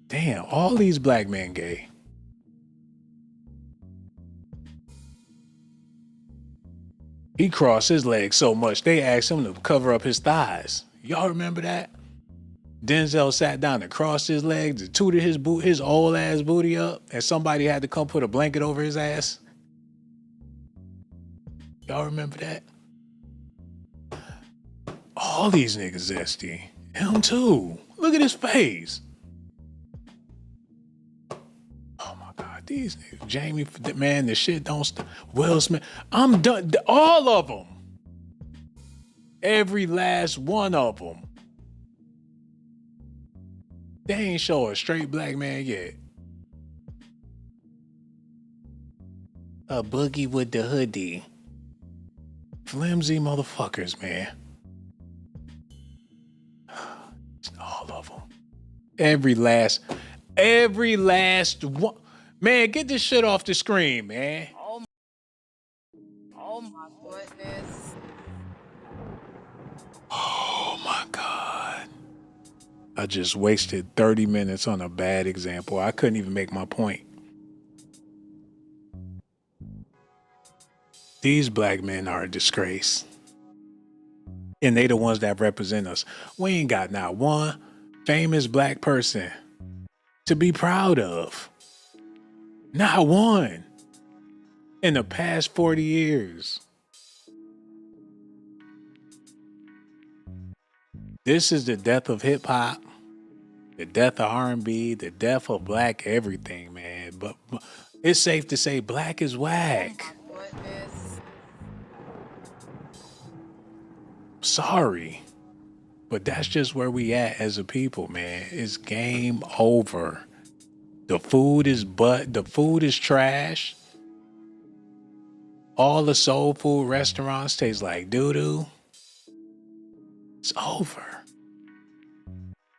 Damn, all these black men gay. He crossed his legs so much, they asked him to cover up his thighs. Y'all remember that? Denzel sat down and crossed his legs and tooted his old ass booty up, and somebody had to come put a blanket over his ass. Y'all remember that? All these niggas zesty. Him too. Look at his face. Oh my God, these niggas. Jamie, man, the shit don't stop. Will Smith. I'm done. All of them. Every last one of them. They ain't show a straight black man yet. A boogie with the hoodie. Flimsy motherfuckers, man. All of them. Every last one. Man, get this shit off the screen, man. Oh my goodness. Oh my God. I just wasted 30 minutes on a bad example. I couldn't even make my point. These black men are a disgrace. And they the ones that represent us. We ain't got not one famous black person to be proud of. Not one. In the past 40 years. This is the death of hip hop, the death of R&B, the death of black everything, man. But it's safe to say black is whack. Oh my goodness. Sorry, but that's just where we at as a people, man. It's game over. The food is trash. All the soul food restaurants taste like doo-doo. It's over.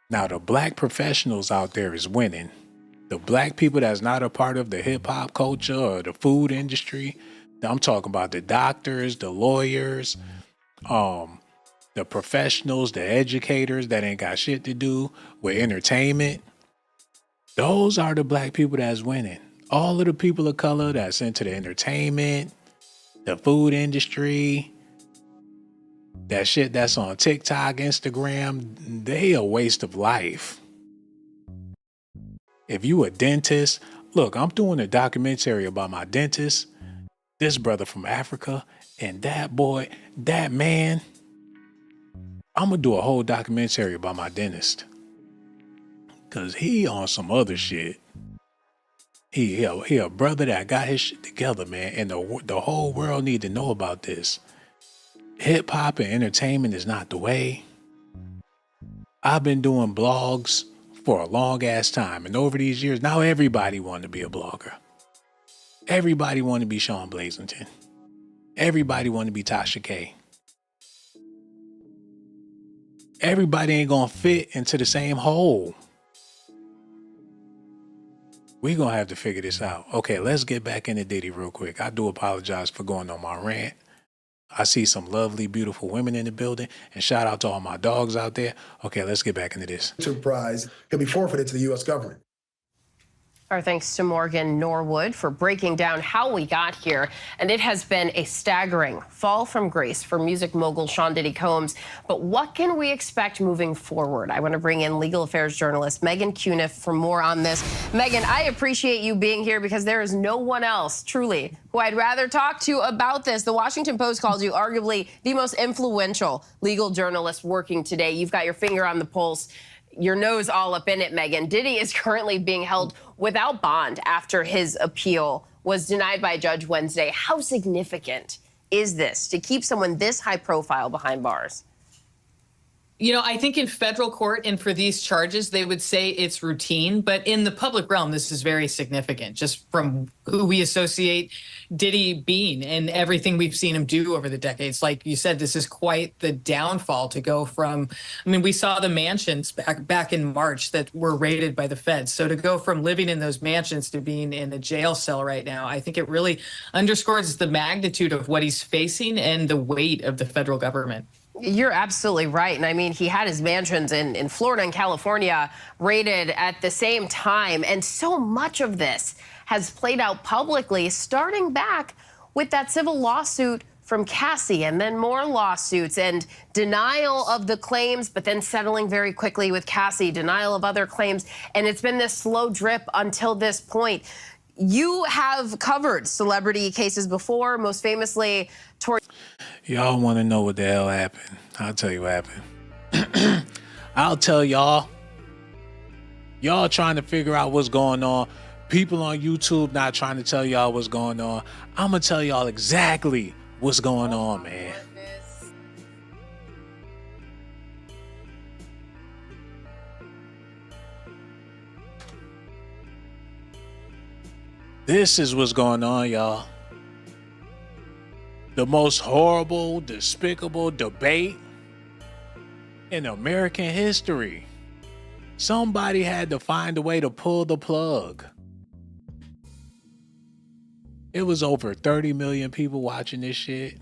Now the black professionals out there is winning. The black people that's not a part of the hip hop culture or the food industry. I'm talking about the doctors, the lawyers, the professionals, the educators that ain't got shit to do with entertainment. Those are the black people that's winning. All of the people of color that's into the entertainment, the food industry, that shit that's on TikTok, Instagram, they a waste of life. If you a dentist, look, I'm doing a documentary about my dentist, this brother from Africa, and that boy, that man. I'm gonna do a whole documentary about my dentist. Cause he on some other shit. He a brother that got his shit together, man. And the whole world need to know about this. Hip hop and entertainment is not the way. I've been doing blogs for a long ass time. And over these years, now everybody want to be a blogger. Everybody want to be Sean Blazington. Everybody want to be Tasha K. Everybody ain't gonna fit into the same hole. We gonna have to figure this out. Okay, let's get back into Diddy real quick. I do apologize for going on my rant. I see some lovely, beautiful women in the building, and shout out to all my dogs out there. Okay, let's get back into this. Prize could be forfeited to the U.S. government. Our thanks to Morgan Norwood for breaking down how we got here. And it has been a staggering fall from grace for music mogul Sean Diddy Combs. But what can we expect moving forward? I want to bring in legal affairs journalist Megan Cuniff for more on this. Megan, I appreciate you being here because there is no one else, truly, who I'd rather talk to about this. The Washington Post calls you arguably the most influential legal journalist working today. You've got your finger on the pulse. Your nose all up in it, Megan. Diddy is currently being held without bond after his appeal was denied by a judge Wednesday. How significant is this to keep someone this high profile behind bars? You know, I think in federal court and for these charges, they would say it's routine. But in the public realm, this is very significant just from who we associate Diddy being and everything we've seen him do over the decades. Like you said, this is quite the downfall to go from. I mean, we saw the mansions back in March that were raided by the feds. So to go from living in those mansions to being in a jail cell right now, I think it really underscores the magnitude of what he's facing and the weight of the federal government. You're absolutely right. And I mean, he had his mansions in Florida and California raided at the same time. And so much of this has played out publicly, starting back with that civil lawsuit from Cassie and then more lawsuits and denial of the claims, but then settling very quickly with Cassie, denial of other claims. And it's been this slow drip until this point. You have covered celebrity cases before, most famously Y'all want to know what the hell happened? I'll tell you what happened. I'll tell y'all. Y'all trying to figure out what's going on. People on YouTube not trying to tell y'all what's going on. I'm going to tell y'all exactly what's going on, man. This is what's going on, y'all. The most horrible, despicable debate in American history. Somebody had to find a way to pull the plug. It was over 30 million people watching this shit.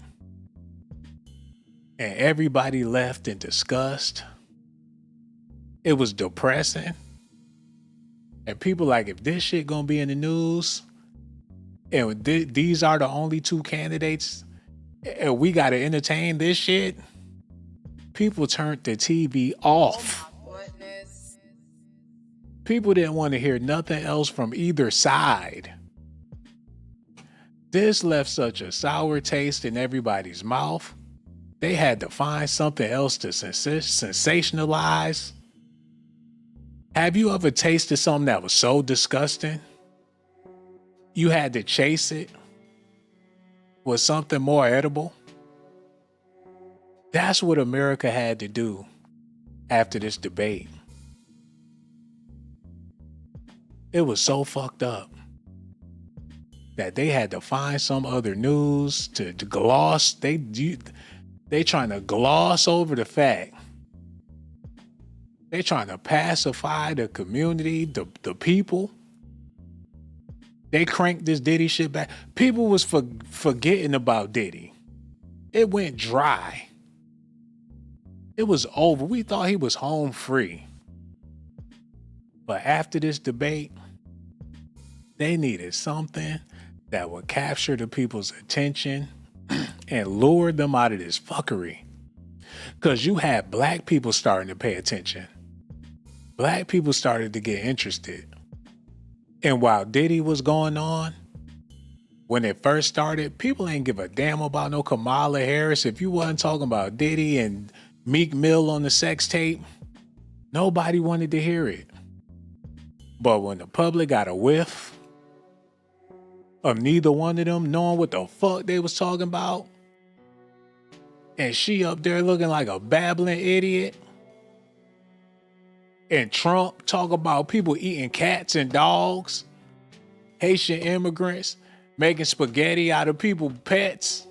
And everybody left in disgust. It was depressing. And people like, if this shit gonna be in the news, and these are the only two candidates, and we gotta entertain this shit, people turned the TV off. People didn't want to hear nothing else from either side. This left such a sour taste in everybody's mouth. They had to find something else to sensationalize. Have you ever tasted something that was so disgusting you had to chase it with something more edible? That's what America had to do after this debate. It was so fucked up that they had to find some other news to gloss. They trying to gloss over the fact. They trying to pacify the community, the people. They cranked this Diddy shit back. People was forgetting about Diddy. It went dry. It was over. We thought he was home free. But after this debate, they needed something that would capture the people's attention and lure them out of this fuckery. Because you had black people starting to pay attention. Black people started to get interested. And while Diddy was going on, when it first started, people ain't give a damn about no Kamala Harris. If you wasn't talking about Diddy and Meek Mill on the sex tape, nobody wanted to hear it. But when the public got a whiff of neither one of them knowing what the fuck they was talking about, and she up there looking like a babbling idiot, and Trump talk about people eating cats and dogs, Haitian immigrants making spaghetti out of people's pets.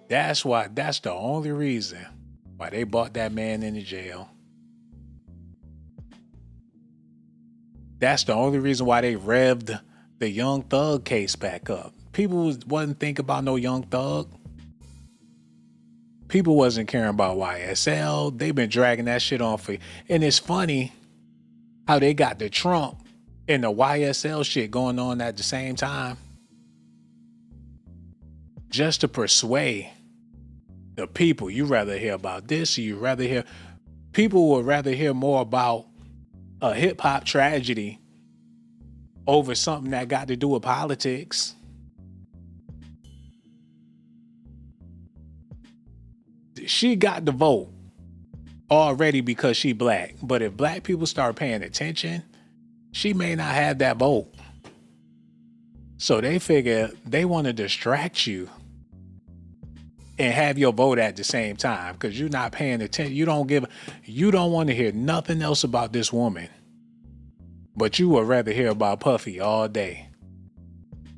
That's the only reason why they brought that man into jail. That's the only reason why they revved the Young Thug case back up. People wasn't thinking about no Young Thug. People wasn't caring about YSL. They've been dragging that shit on for... And it's funny how they got the Trump and the YSL shit going on at the same time. Just to persuade the people. You rather hear about this, or you rather hear... People would rather hear more about a hip-hop tragedy over something that got to do with politics. She got the vote already because she black. But if black people start paying attention, she may not have that vote. So they figure they want to distract you and have your vote at the same time because you're not paying attention. You don't want to hear nothing else about this woman. But you would rather hear about Puffy all day.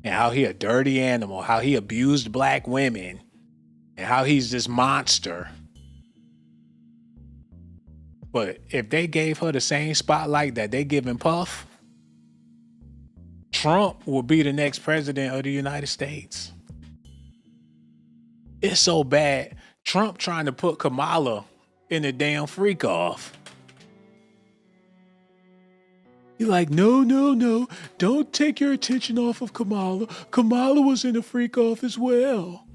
And how he a dirty animal, how he abused black women, and how he's this monster. But if they gave her the same spotlight that they giving Puff, Trump will be the next president of the United States. It's so bad. Trump trying to put Kamala in the damn freak off. You're like, no. Don't take your attention off of Kamala. Kamala was in the freak off as well.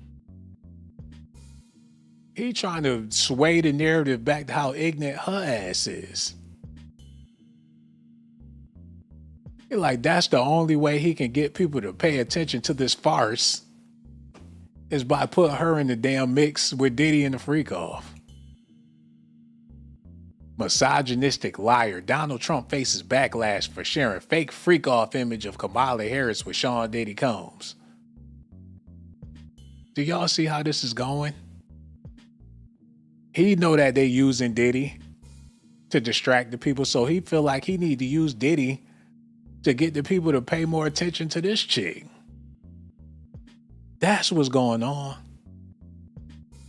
He trying to sway the narrative back to how ignorant her ass is. You're like, that's the only way he can get people to pay attention to this farce is by putting her in the damn mix with Diddy and the freak off. Misogynistic liar. Donald Trump faces backlash for sharing fake freak-off image of Kamala Harris with Sean Diddy Combs. Do y'all see how this is going? He know that they using Diddy to distract the people, so he feel like he need to use Diddy to get the people to pay more attention to this chick. That's what's going on.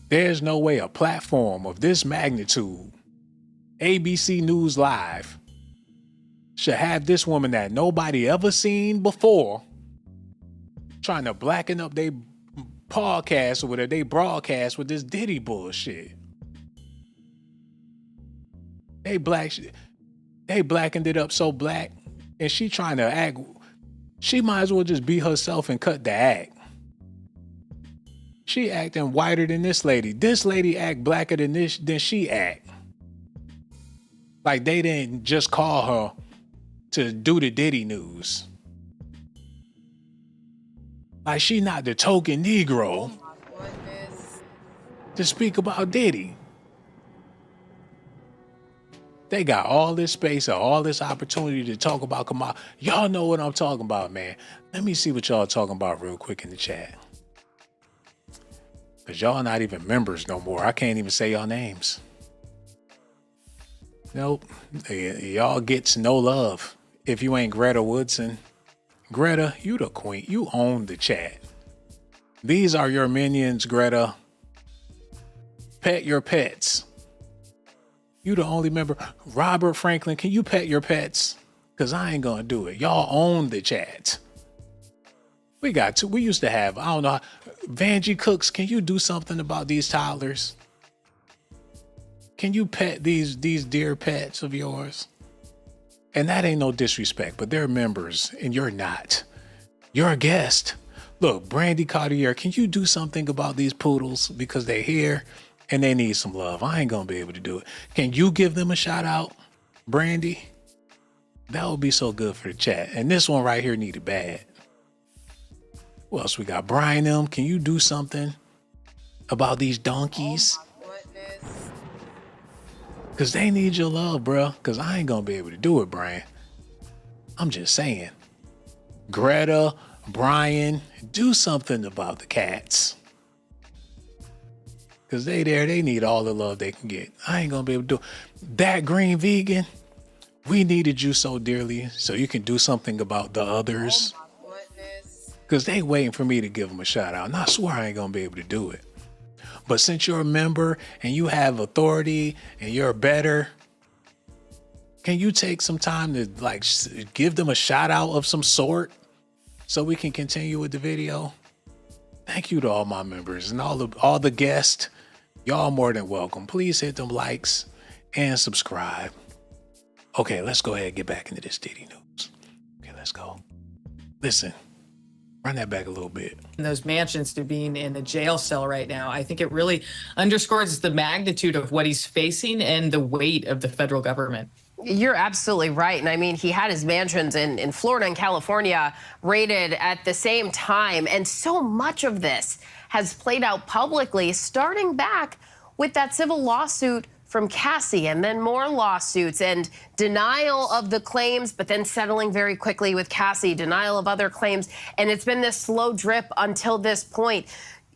There's no way a platform of this magnitude, ABC News Live, should have this woman that nobody ever seen before trying to blacken up their podcast or whatever they broadcast with this Diddy bullshit. They blackened it up so black, and she trying to act. She might as well just be herself and cut the act. She acting whiter than this lady. This lady act blacker than she act. Like they didn't just call her to do the Diddy news. Like she not the token Negro to speak about Diddy. They got all this space and all this opportunity to talk about Kamal. Y'all know what I'm talking about, man. Let me see what y'all talking about real quick in the chat. Because y'all not even members no more. I can't even say y'all names. Nope. Y'all gets no love if you ain't Greta Woodson. Greta, you the queen. You own the chat. These are your minions, Greta. Pet your pets. You the only member. Robert Franklin, can you pet your pets? Because I ain't going to do it. Y'all own the chat. We used to have, I don't know, Vanjie Cooks, can you do something about these toddlers? Can you pet these dear pets of yours? And that ain't no disrespect, but they're members and you're not. You're a guest. Look, Brandy Cartier, can you do something about these poodles? Because they're here and they need some love. I ain't gonna be able to do it. Can you give them a shout out, Brandy? That would be so good for the chat. And this one right here needed bad. Who else we got? Brian M, can you do something about these donkeys? Because they need your love, bro. Because I ain't going to be able to do it, Brian. I'm just saying. Greta, Brian, do something about the cats. Because they need all the love they can get. I ain't going to be able to do it. That green vegan, we needed you so dearly so you can do something about the others. Because they waiting for me to give them a shout out. And I swear I ain't going to be able to do it. But since you're a member and you have authority and you're better, can you take some time to like give them a shout out of some sort so we can continue with the video? Thank you to all my members and all the guests. Y'all more than welcome. Please hit them likes and subscribe. Okay, let's go ahead and get back into this Diddy news. Okay, let's go. Listen. Run that back a little bit. Those mansions to being in a jail cell right now, I think it really underscores the magnitude of what he's facing and the weight of the federal government. You're absolutely right. And I mean, he had his mansions in Florida and California raided at the same time. And so much of this has played out publicly, starting back with that civil lawsuit from Cassie, and then more lawsuits and denial of the claims, but then settling very quickly with Cassie, denial of other claims. And it's been this slow drip until this point.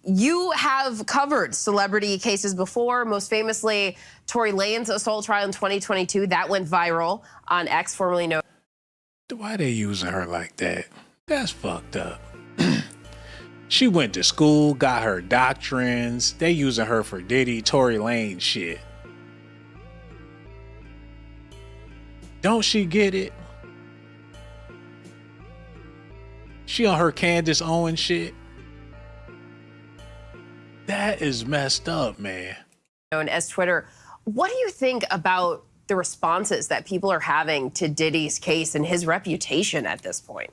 You have covered celebrity cases before, most famously Tory Lanez assault trial in 2022. That went viral on X, formerly known. Why they using her like that? That's fucked up. She went to school, got her doctrines. They using her for Diddy, Tory Lanez shit. Don't she get it? She on her Candace Owens shit. That is messed up, man. Known as Twitter. What do you think about the responses that people are having to Diddy's case and his reputation at this point?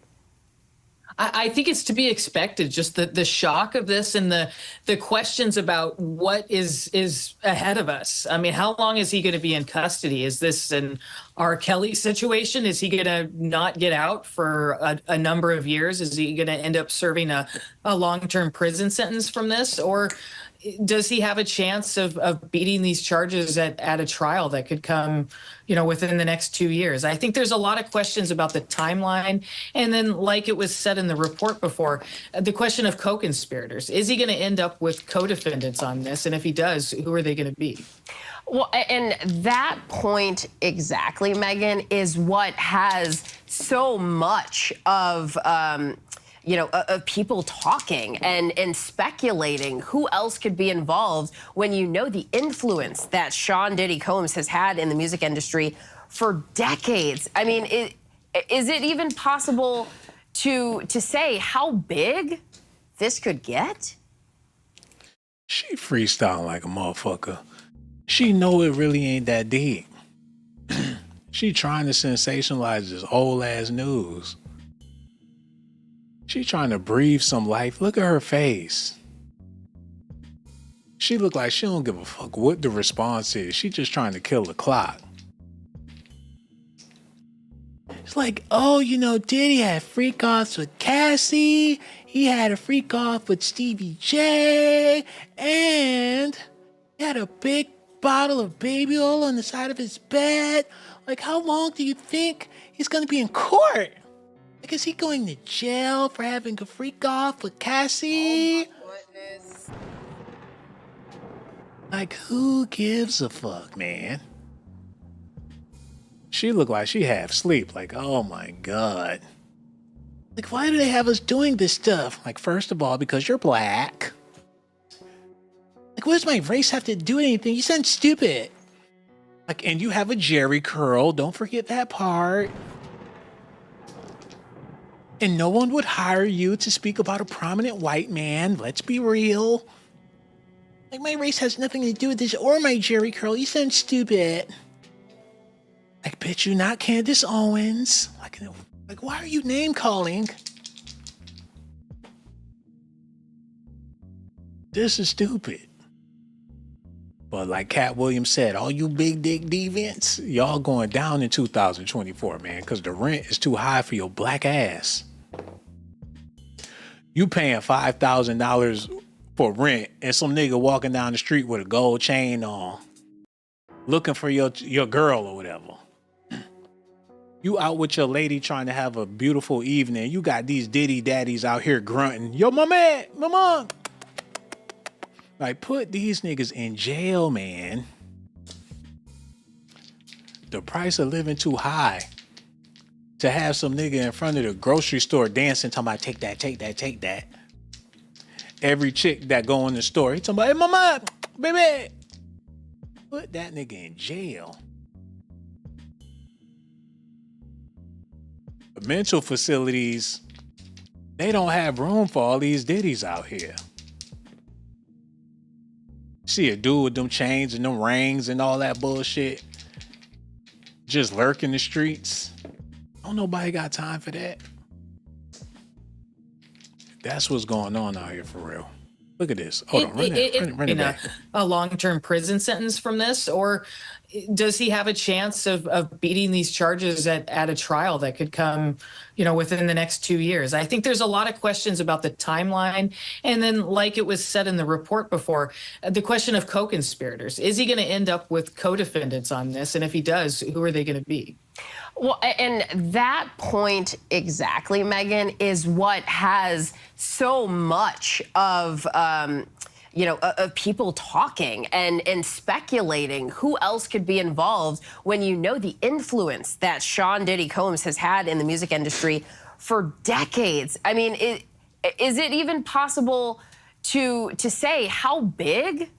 I think it's to be expected, just the shock of this and the questions about what is ahead of us. I mean, how long is he going to be in custody? Is this an R. Kelly situation? Is he going to not get out for a number of years? Is he going to end up serving a long-term prison sentence from this? Or does he have a chance of beating these charges at a trial that could come, within the next 2 years? I think there's a lot of questions about the timeline. And then, like it was said in the report before, the question of co-conspirators. Is he going to end up with co-defendants on this? And if he does, who are they going to be? Well, and that point exactly, Megan, is what has so much of people talking and speculating who else could be involved when you know the influence that Sean Diddy Combs has had in the music industry for decades. I mean, is it even possible to say how big this could get? She freestyling like a motherfucker. She know it really ain't that deep. She trying to sensationalize this old ass news. She trying to breathe some life. Look at her face. She look like she don't give a fuck what the response is. She just trying to kill the clock. It's like, oh, you know, Diddy had freak offs with Cassie. He had a freak off with Stevie J. And he had a big bottle of baby oil on the side of his bed. Like, how long do you think he's going to be in court? Like, is he going to jail for having a freak off with Cassie? Oh my goodness. Like, who gives a fuck, man? She looked like she half asleep. Like, oh my God. Like, why do they have us doing this stuff? Like, first of all, because you're black. Like, what does my race have to do with anything? You sound stupid. Like, and you have a jerry curl. Don't forget that part. And no one would hire you to speak about a prominent white man. Let's be real. Like, my race has nothing to do with this or my jerry curl. You sound stupid. Like, bitch, you not Candace Owens. Like, why are you name calling? This is stupid. But like Cat Williams said, all you big dick deviants, y'all going down in 2024, man, because the rent is too high for your black ass. You paying $5,000 for rent and some nigga walking down the street with a gold chain on, looking for your girl or whatever. You out with your lady trying to have a beautiful evening. You got these Diddy daddies out here grunting, yo, my man, my mom. Like, put these niggas in jail, man. The price of living too high to have some nigga in front of the grocery store dancing, talking about take that, take that, take that. Every chick that go in the store, he talking about, hey, mama, baby. Put that nigga in jail. Mental facilities, they don't have room for all these Diddies out here. See a dude with them chains and them rings and all that bullshit just lurking the streets. Don't nobody got time for that. That's what's going on out here for real. Look at this. Hold on, run it back. A long-term prison sentence from this, or does he have a chance of beating these charges at a trial that could come, within the next 2 years? I think there's a lot of questions about the timeline. And then, like it was said in the report before, the question of co-conspirators. Is he going to end up with co-defendants on this? And if he does, who are they going to be? Well, and that point exactly, Megan, is what has so much of people talking and speculating who else could be involved when you know the influence that Sean Diddy Combs has had in the music industry for decades. I mean, is it even possible to say how big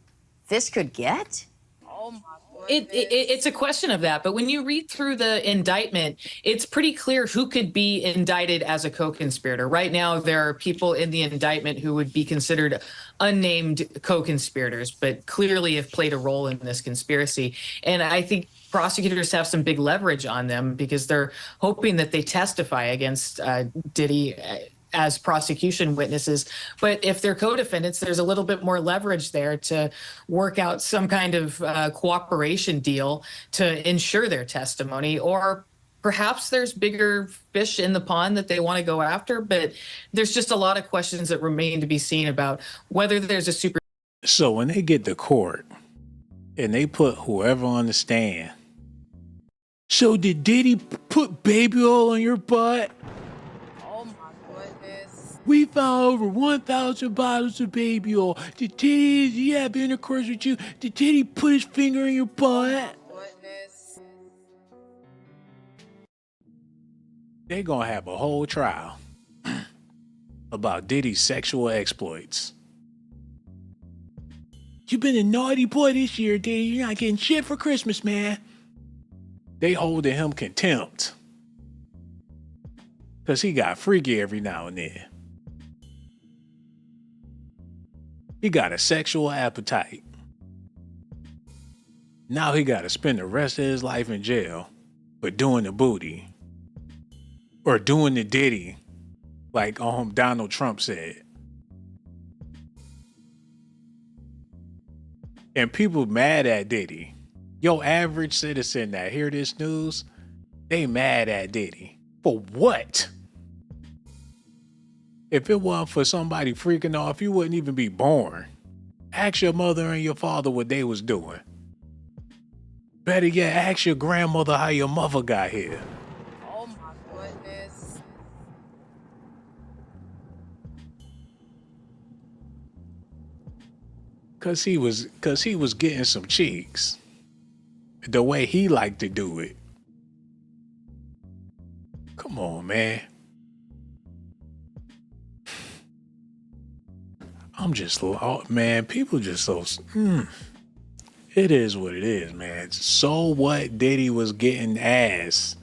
this could get? Oh my goodness. It's a question of that, but when you read through the indictment, it's pretty clear who could be indicted as a co-conspirator. Right now, there are people in the indictment who would be considered unnamed co-conspirators, but clearly have played a role in this conspiracy. And I think prosecutors have some big leverage on them because they're hoping that they testify against Diddy as prosecution witnesses. But if they're co-defendants, there's a little bit more leverage there to work out some kind of cooperation deal to ensure their testimony. Or perhaps there's bigger fish in the pond that they want to go after. But there's just a lot of questions that remain to be seen about whether there's a super. So when they get to court and they put whoever on the stand, so did Diddy put baby oil on your butt? We found over 1,000 bottles of baby oil. Did he have intercourse with you? Did Diddy put his finger in your butt? They're gonna have a whole trial about Diddy's sexual exploits. You've been a naughty boy this year, Diddy. You're not getting shit for Christmas, man. They holding him contempt because he got freaky every now and then. He got a sexual appetite. Now he got to spend the rest of his life in jail for doing the booty or doing the Diddy, like Donald Trump said. And people mad at Diddy. Your average citizen that hear this news, they mad at Diddy. For what? If it wasn't for somebody freaking off, you wouldn't even be born. Ask your mother and your father what they was doing. Better yet, ask your grandmother how your mother got here. Oh my goodness. Cause he was getting some cheeks. The way he liked to do it. Come on, man. I'm just, man, people just so, it is what it is, man. So what? Diddy was getting ass.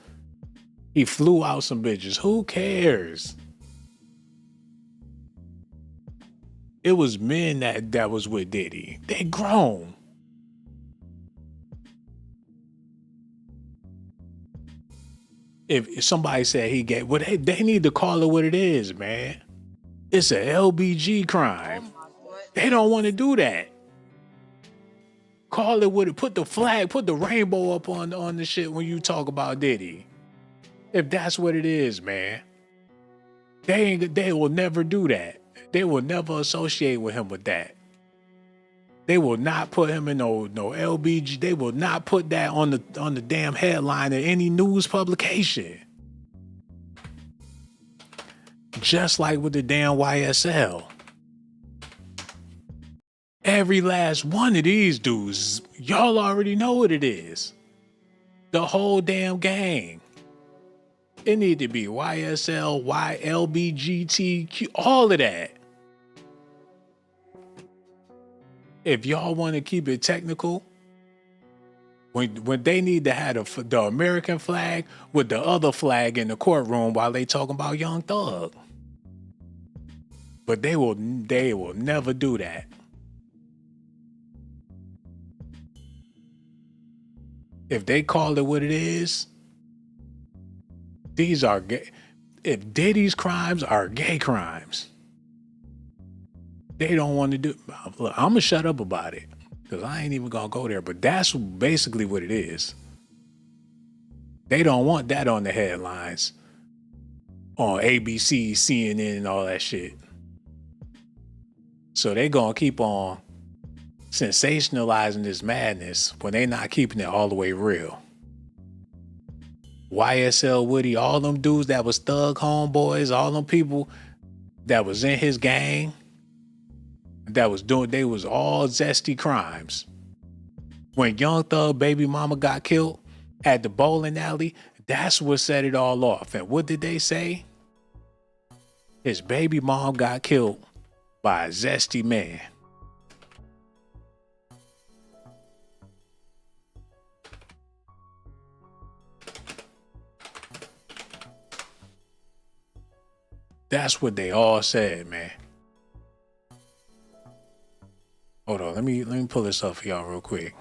He flew out some bitches. Who cares? It was men that was with Diddy. They grown. If somebody said he gay, well, they need to call it what it is, man. It's a LBG crime. They don't want to do that. Call it what it. Put the flag, put the rainbow up on the shit when you talk about Diddy. If that's what it is, man. They will never do that. They will never associate with him with that. They will not put him in no LBG. They will not put that on the damn headline of any news publication. Just like with the damn YSL. Every last one of these dudes, y'all already know what it is. The whole damn gang. It need to be YSL, YLBGTQ, all of that. If y'all want to keep it technical, when they need to have the American flag with the other flag in the courtroom while they talking about Young Thug. But they will never do that. If they call it what it is, these are gay. If Diddy's crimes are gay crimes, they don't want to do. Look, I'm gonna shut up about it because I ain't even gonna go there. But that's basically what it is. They don't want that on the headlines on ABC, CNN, and all that shit. So they gonna keep on sensationalizing this madness when they not keeping it all the way real. YSL Woody, all them dudes that was thug homeboys, all them people that was in his gang, that was doing, they was all zesty crimes. When Young Thug baby mama got killed at the bowling alley, that's what set it all off. And what did they say? His baby mom got killed by a zesty man. That's what they all said, man. Hold on, let me pull this up for y'all real quick.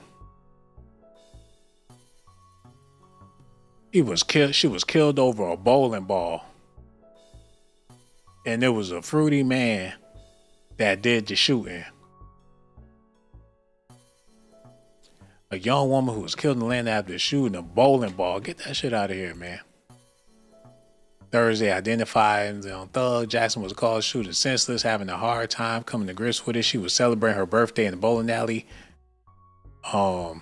She was killed over a bowling ball. And there was a fruity man that did the shooting. A young woman who was killed in Atlanta after shooting a bowling ball. Get that shit out of here, man. Thursday, identified on Thug. Jackson was called shooting senseless, having a hard time coming to grips with it. She was celebrating her birthday in the bowling alley. A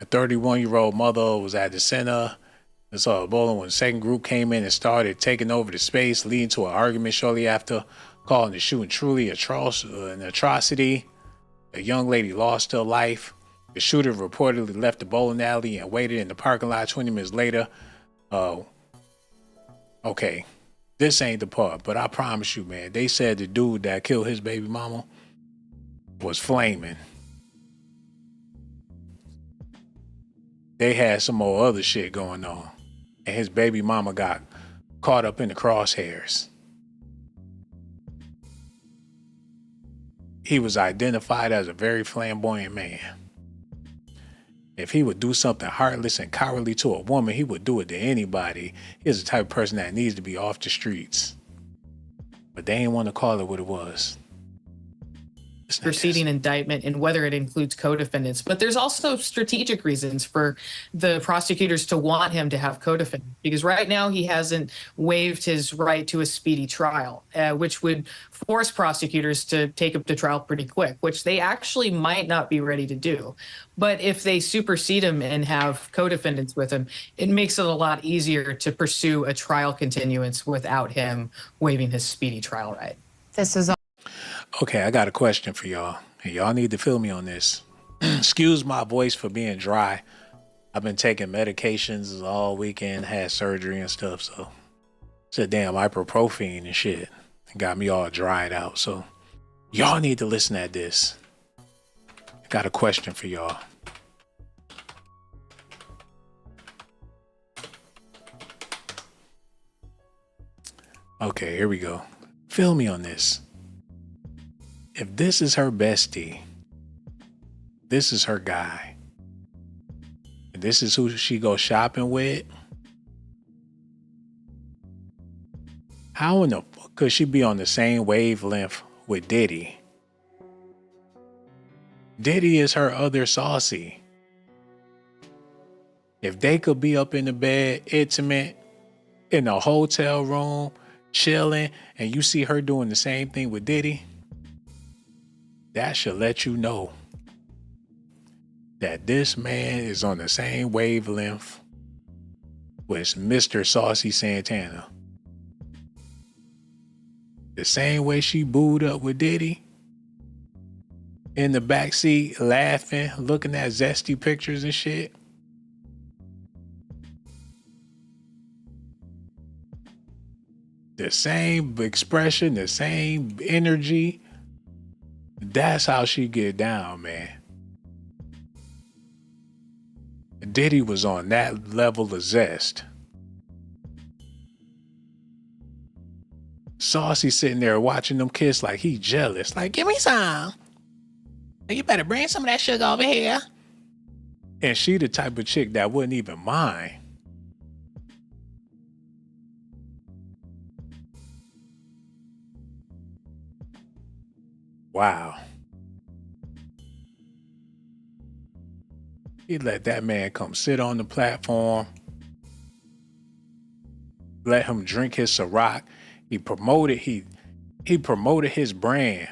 31-year-old mother was at the center and saw a bowling when the second group came in and started taking over the space, leading to an argument shortly after, calling the shooting truly an atrocity. A young lady lost her life. The shooter reportedly left the bowling alley and waited in the parking lot 20 minutes later. Okay, this ain't the part, but I promise you, man, they said the dude that killed his baby mama was flaming. They had some more other shit going on, and his baby mama got caught up in the crosshairs. he was identified as a very flamboyant man. If he would do something heartless and cowardly to a woman, he would do it to anybody. He's the type of person that needs to be off the streets. But they ain't want to call it what it was. Preceding indictment and whether it includes co-defendants. But there's also strategic reasons for the prosecutors to want him to have co-defendants, because right now he hasn't waived his right to a speedy trial, which would force prosecutors to take him to trial pretty quick, which they actually might not be ready to do. But if they supersede him and have co-defendants with him, it makes it a lot easier to pursue a trial continuance without him waiving his speedy trial right. This is Okay, I got a question for y'all. And y'all need to fill me on this. Excuse my voice for being dry. I've been taking medications all weekend, had surgery and stuff, so it's a damn ibuprofen and shit. It got me all dried out. So y'all need to listen at this. I got a question for y'all. Okay, here we go. Fill me on this. If this is her bestie, this is her guy, and this is who she goes shopping with, how in the fuck could she be on the same wavelength with Diddy? Diddy is her other saucy. If they could be up in the bed, intimate, in a hotel room, chilling, and you see her doing the same thing with Diddy, that should let you know that this man is on the same wavelength with Mr. Saucy Santana. The same way she booed up with Diddy in the backseat, laughing, looking at zesty pictures and shit. The same expression, the same energy. That's how she get down, man. Diddy was on that level of zest. Saucy sitting there watching them kiss like he jealous. Like, give me some. You better bring some of that sugar over here. And she the type of chick that wouldn't even mind. Wow. He let that man come sit on the platform. Let him drink his Ciroc. He promoted his brand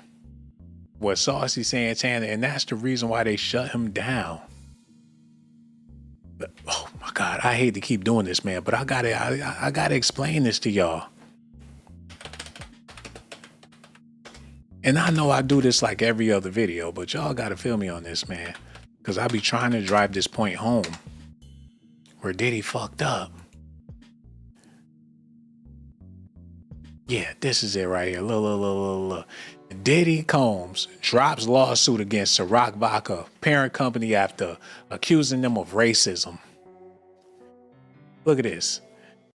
with Saucy Santana, and that's the reason why they shut him down. But, oh my God, I hate to keep doing this, man, but I gotta explain this to y'all. And I know I do this like every other video, but y'all gotta feel me on this, man. Because I be trying to drive this point home where Diddy fucked up. Yeah, this is it right here. Look. Diddy Combs drops lawsuit against Ciroc Vodka parent company after accusing them of racism. Look at this.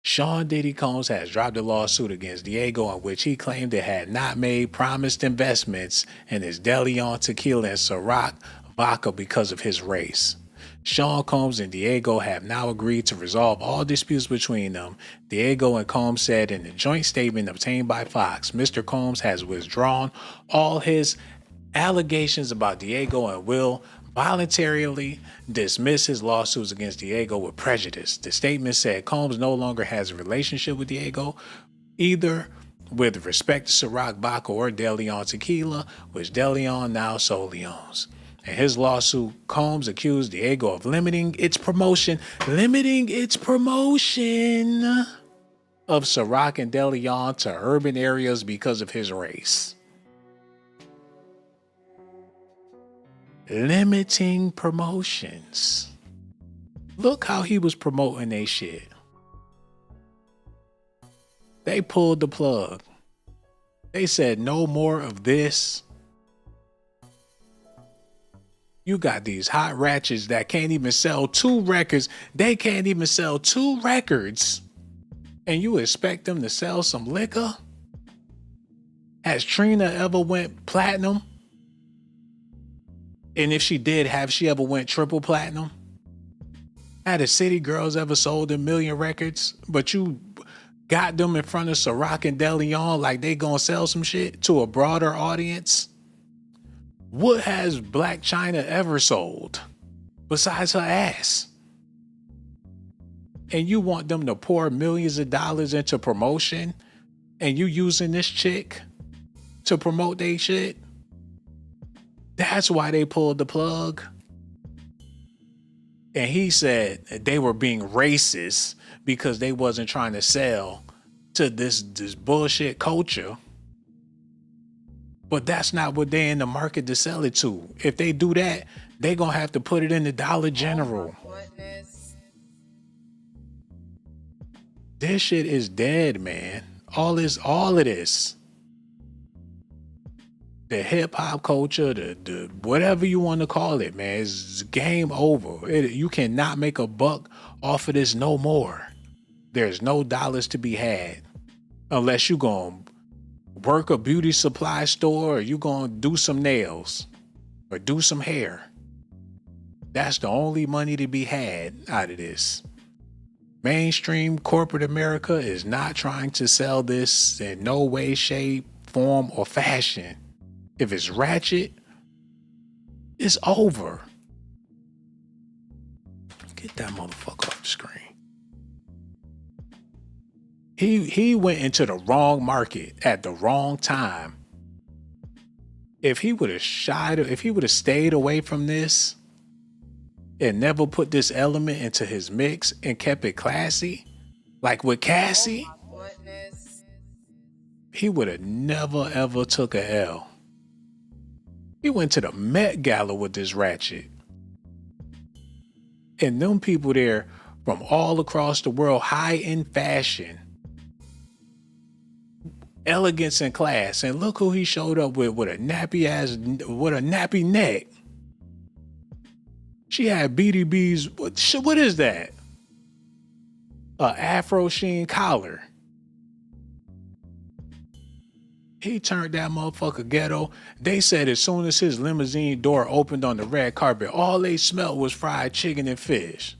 Sean Diddy Combs has dropped a lawsuit against Diego in which he claimed it had not made promised investments in his De Leon tequila and Ciroc vodka because of his race. Sean Combs and Diego have now agreed to resolve all disputes between them. Diego and Combs said in a joint statement obtained by Fox, Mr. Combs has withdrawn all his allegations about Diego and will voluntarily dismiss his lawsuits against Diego with prejudice. The statement said Combs no longer has a relationship with Diego, either with respect to Ciroc vodka or De Leon tequila, which De Leon now solely owns. In his lawsuit, Combs accused Diego of limiting its promotion of Ciroc and De Leon to urban areas because of his race. Limiting promotions. Look how he was promoting they shit. They pulled the plug. They said no more of this. You got these hot ratchets that can't even sell 2 records. They can't even sell 2 records. And you expect them to sell some liquor? Has Trina ever went platinum? And if she did, have she ever went triple platinum? Had the City Girls ever sold 1 million records? But you got them in front of Ciroc and DeLeon like they gonna sell some shit to a broader audience? What has Black China ever sold besides her ass? And you want them to pour millions of dollars into promotion, and you using this chick to promote they shit? That's why they pulled the plug. And he said they were being racist because they wasn't trying to sell to this bullshit culture. But that's not what they're in the market to sell it to. If they do that, they gonna have to put it in the Dollar General. This shit is dead, man. All of this. The hip hop culture, the whatever you want to call it, man, it's game over. You cannot make a buck off of this no more. There's no dollars to be had unless you gonna work a beauty supply store or you gonna do some nails or do some hair. That's the only money to be had out of this. Mainstream corporate America is not trying to sell this in no way, shape, form, or fashion. If it's ratchet, it's over. Get that motherfucker off the screen. He went into the wrong market at the wrong time. If he would have stayed away from this and never put this element into his mix and kept it classy, like with Cassie, he would have never ever took a L. He went to the Met Gala with this ratchet. And them people there from all across the world, high in fashion, elegance and class. And look who he showed up with a nappy neck. She had BDB's, what is that? A Afro Sheen collar. He turned that motherfucker ghetto. They said as soon as his limousine door opened on the red carpet, all they smelled was fried chicken and fish.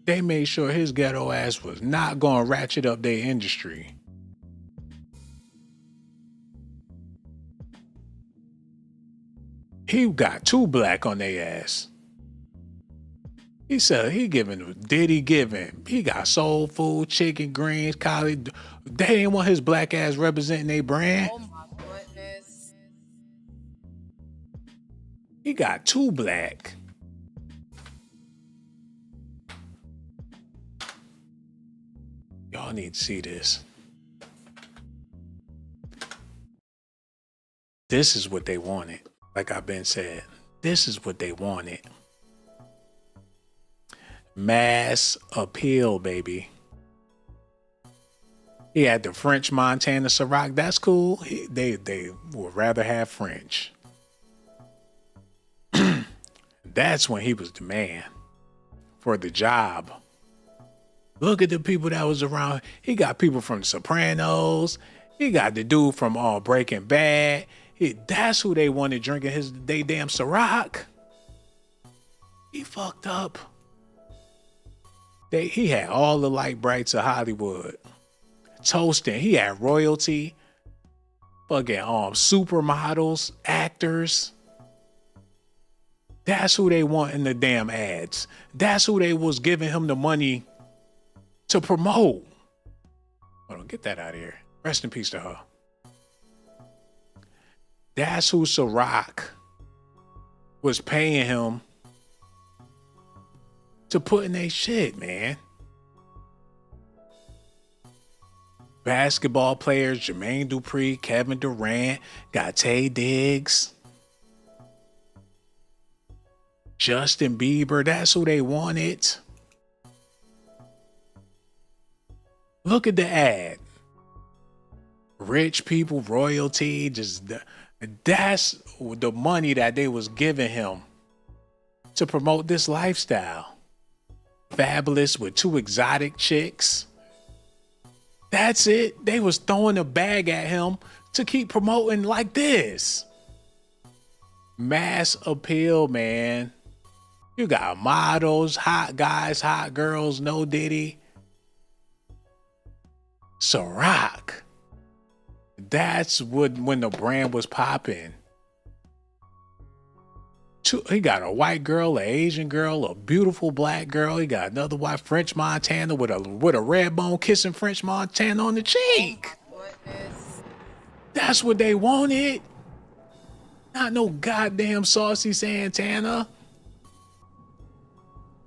They made sure his ghetto ass was not gonna ratchet up their industry. He got too black on their ass. He said he giving Diddy giving. He got soul food, chicken, greens, collard. They didn't want his black ass representing their brand. Oh my goodness. He got too black. Y'all need to see this. This is what they wanted. Like I've been said, this is what they wanted. Mass appeal, baby. He had the French Montana Ciroc. That's cool. They would rather have French. That's when he was the man for the job. Look at the people that was around. He got people from Sopranos. He got the dude from Breaking Bad. That's who they wanted drinking they damn Ciroc. He fucked up. He had all the light brights of Hollywood. Toasting. He had royalty. Fucking supermodels, actors. That's who they want in the damn ads. That's who they was giving him the money to promote. Hold on, get that out of here. Rest in peace to her. That's who Ciroc was paying him to put in their shit, man. Basketball players, Jermaine Dupri, Kevin Durant, got Tay Diggs, Justin Bieber. That's who they wanted. Look at the ad. Rich people, royalty, that's the money that they was giving him to promote this lifestyle. Fabulous with 2 exotic chicks. That's it. They was throwing a bag at him to keep promoting like this. Mass appeal, man. You got models, hot guys, hot girls, no Diddy. Ciroc. That's when the brand was popping. He got a white girl, an Asian girl, a beautiful black girl. He got another white French Montana with a red bone kissing French Montana on the cheek. That's what they wanted. Not no goddamn saucy Santana.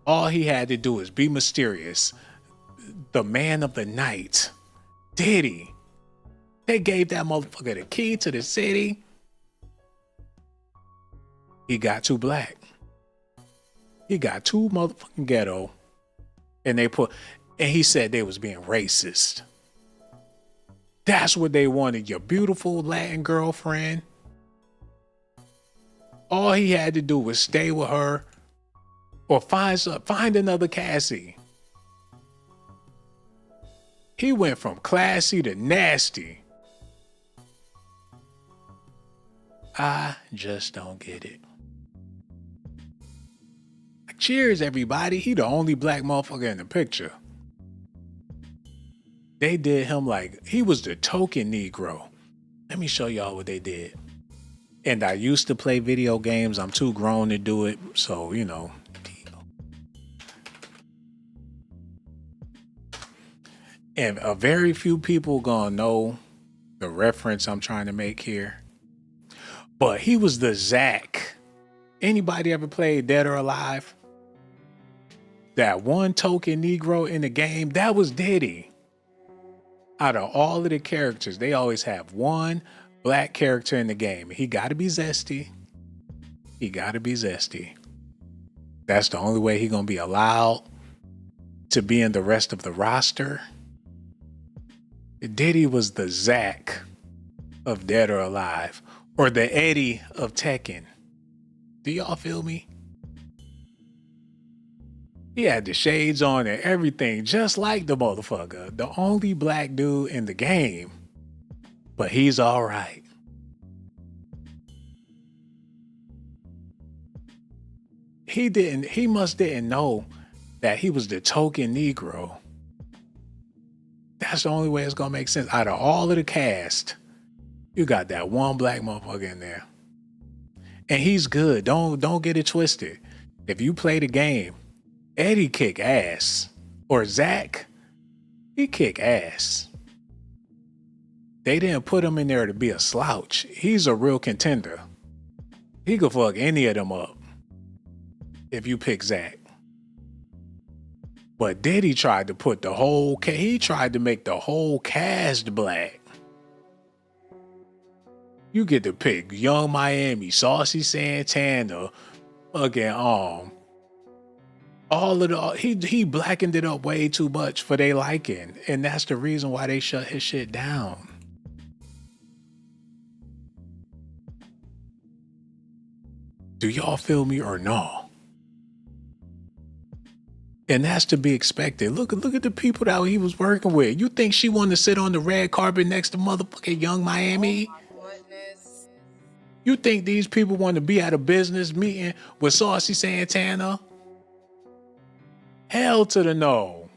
All he had to do is be mysterious. The man of the night. Diddy. They gave that motherfucker the key to the city. He got too black. He got too motherfucking ghetto. And he said they was being racist. That's what they wanted. Your beautiful Latin girlfriend. All he had to do was stay with her or find another Cassie. He went from classy to nasty. I just don't get it. Cheers, everybody. He the only black motherfucker in the picture. They did him like he was the token Negro. Let me show y'all what they did. And I used to play video games. I'm too grown to do it. So, you know. And a very few people gonna know the reference I'm trying to make here. But he was the Zach. Anybody ever played Dead or Alive? That one token Negro in the game, that was Diddy. Out of all of the characters, they always have one black character in the game. He gotta be zesty. He gotta be zesty. That's the only way he gonna be allowed to be in the rest of the roster. Diddy was the Zach of Dead or Alive, or the Eddie of Tekken. Do y'all feel me? He had the shades on and everything, just like the motherfucker. The only black dude in the game. But he's all right. He must didn't know that he was the token Negro. That's the only way it's gonna make sense. Out of all of the cast, you got that one black motherfucker in there. And he's good. Don't get it twisted. If you play the game, Eddie kick ass. Or Zach, he kick ass. They didn't put him in there to be a slouch. He's a real contender. He could fuck any of them up if you pick Zach. But Diddy tried to put he tried to make the whole cast black. You get to pick Young Miami, Saucy Santana, fucking he blackened it up way too much for they liking, and that's the reason why they shut his shit down. Do y'all feel me or no? And that's to be expected. Look at the people that he was working with. You think she wanted to sit on the red carpet next to motherfucking Young Miami? You think these people want to be at a business meeting with Saucy Santana? Hell to the no.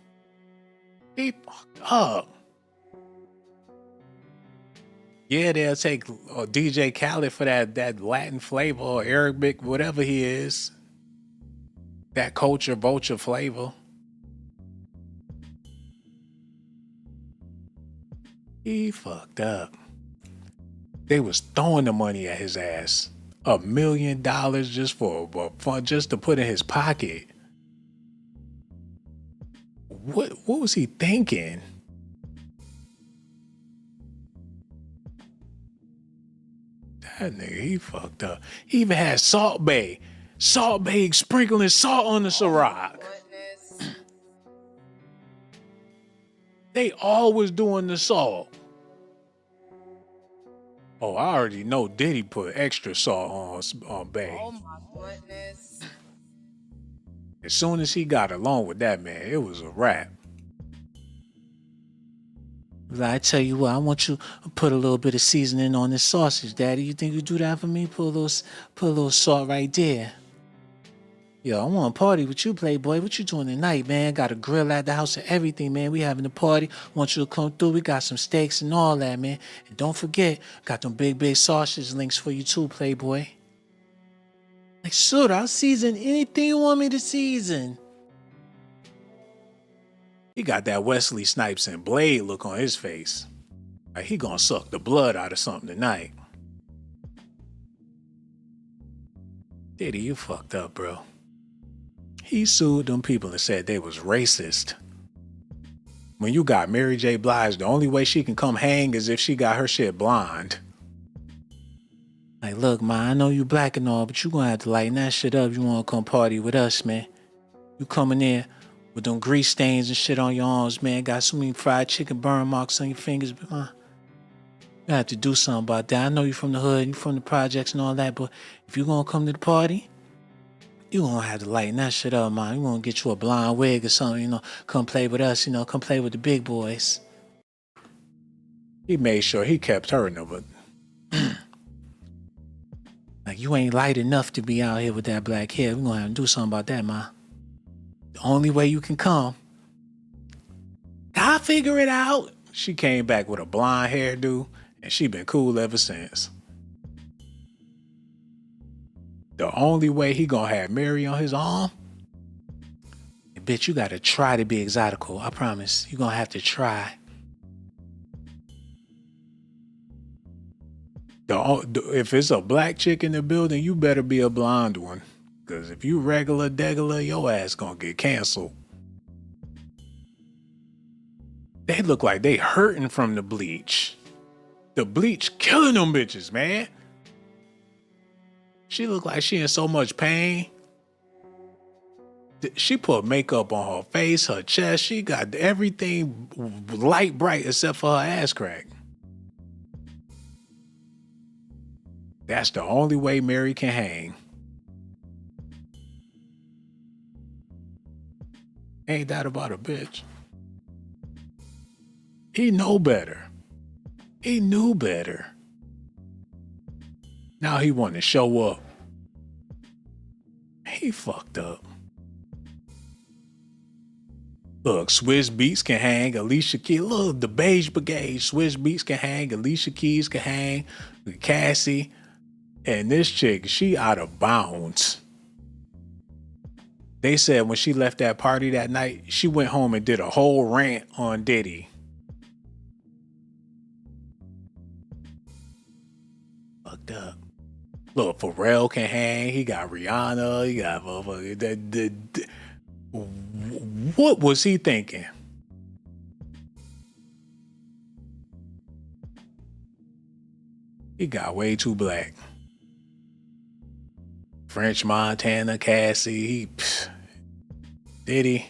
He fucked up. Yeah, they'll take DJ Khaled for that Latin flavor or Arabic, whatever he is. That culture vulture flavor. He fucked up. They was throwing the money at his ass. $1 million just for fun, just to put in his pocket. What was he thinking? That nigga, he fucked up. He even had Salt Bae sprinkling salt on the Ciroc. They always doing the salt. Oh, I already know Diddy put extra salt on Bae. Oh my goodness. As soon as he got along with that man, it was a wrap. Like, I tell you what, I want you to put a little bit of seasoning on this sausage, Daddy. You think you do that for me? Put a little salt right there. Yo, I want to party with you, Playboy. What you doing tonight, man? Got a grill at the house and everything, man. We having a party. Want you to come through. We got some steaks and all that, man. And don't forget, got them big sausage links for you too, Playboy. Like, shoot, I'll season anything you want me to season. He got that Wesley Snipes and Blade look on his face. Like he gonna suck the blood out of something tonight. Diddy, you fucked up, bro. He sued them people and said they was racist. When you got Mary J. Blige, the only way she can come hang is if she got her shit blonde. Like, look, man, I know you black and all, but you gonna have to lighten that shit up. You wanna come party with us, man. You coming in with them grease stains and shit on your arms, man. Got so many fried chicken burn marks on your fingers, man. You have to do something about that. I know you from the hood, you from the projects and all that, but if you gonna come to the party, you gonna have to lighten that shit up, man. You gonna get you a blonde wig or something, you know, come play with us, you know, come play with the big boys. He made sure he kept her number. Like, you ain't light enough to be out here with that black hair. We're gonna have to do something about that, man. The only way you can come. I'll figure it out. She came back with a blonde hairdo, and she been cool ever since. The only way he gonna have Mary on his arm? Bitch, you gotta try to be exotical. I promise. You gonna have to try. If it's a black chick in the building, you better be a blonde one. Because if you regular, your ass gonna get canceled. They look like they hurting from the bleach. The bleach killing them bitches, man. She look like she in so much pain. She put makeup on her face, her chest. She got everything light bright except for her ass crack. That's the only way Mary can hang. Ain't that about a bitch? He know better. He knew better. Now he want to show up. He fucked up. Look, Swiss Beats can hang, Alicia Keys. Look, the Beige Brigade. Swiss Beats can hang, Alicia Keys can hang, Cassie. And this chick, she out of bounds. They said when she left that party that night, she went home and did a whole rant on Diddy. Fucked up. Look, Harrell can hang. He got Rihanna. He got what was he thinking? He got way too black. French Montana, Cassie, Diddy.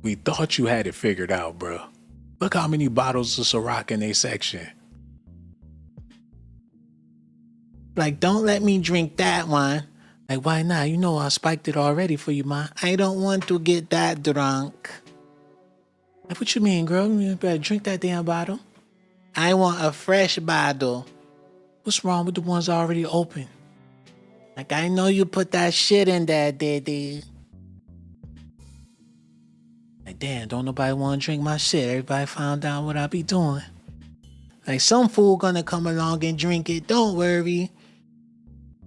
We thought you had it figured out, bro. Look how many bottles of Ciroc in their section. Like, don't let me drink that one. Like, why not? You know I spiked it already for you, ma. I don't want to get that drunk. Like, what you mean, girl? You better drink that damn bottle. I want a fresh bottle. What's wrong with the ones already open? Like, I know you put that shit in there, Diddy. Like, damn, don't nobody want to drink my shit. Everybody found out what I be doing. Like, some fool gonna come along and drink it. Don't worry.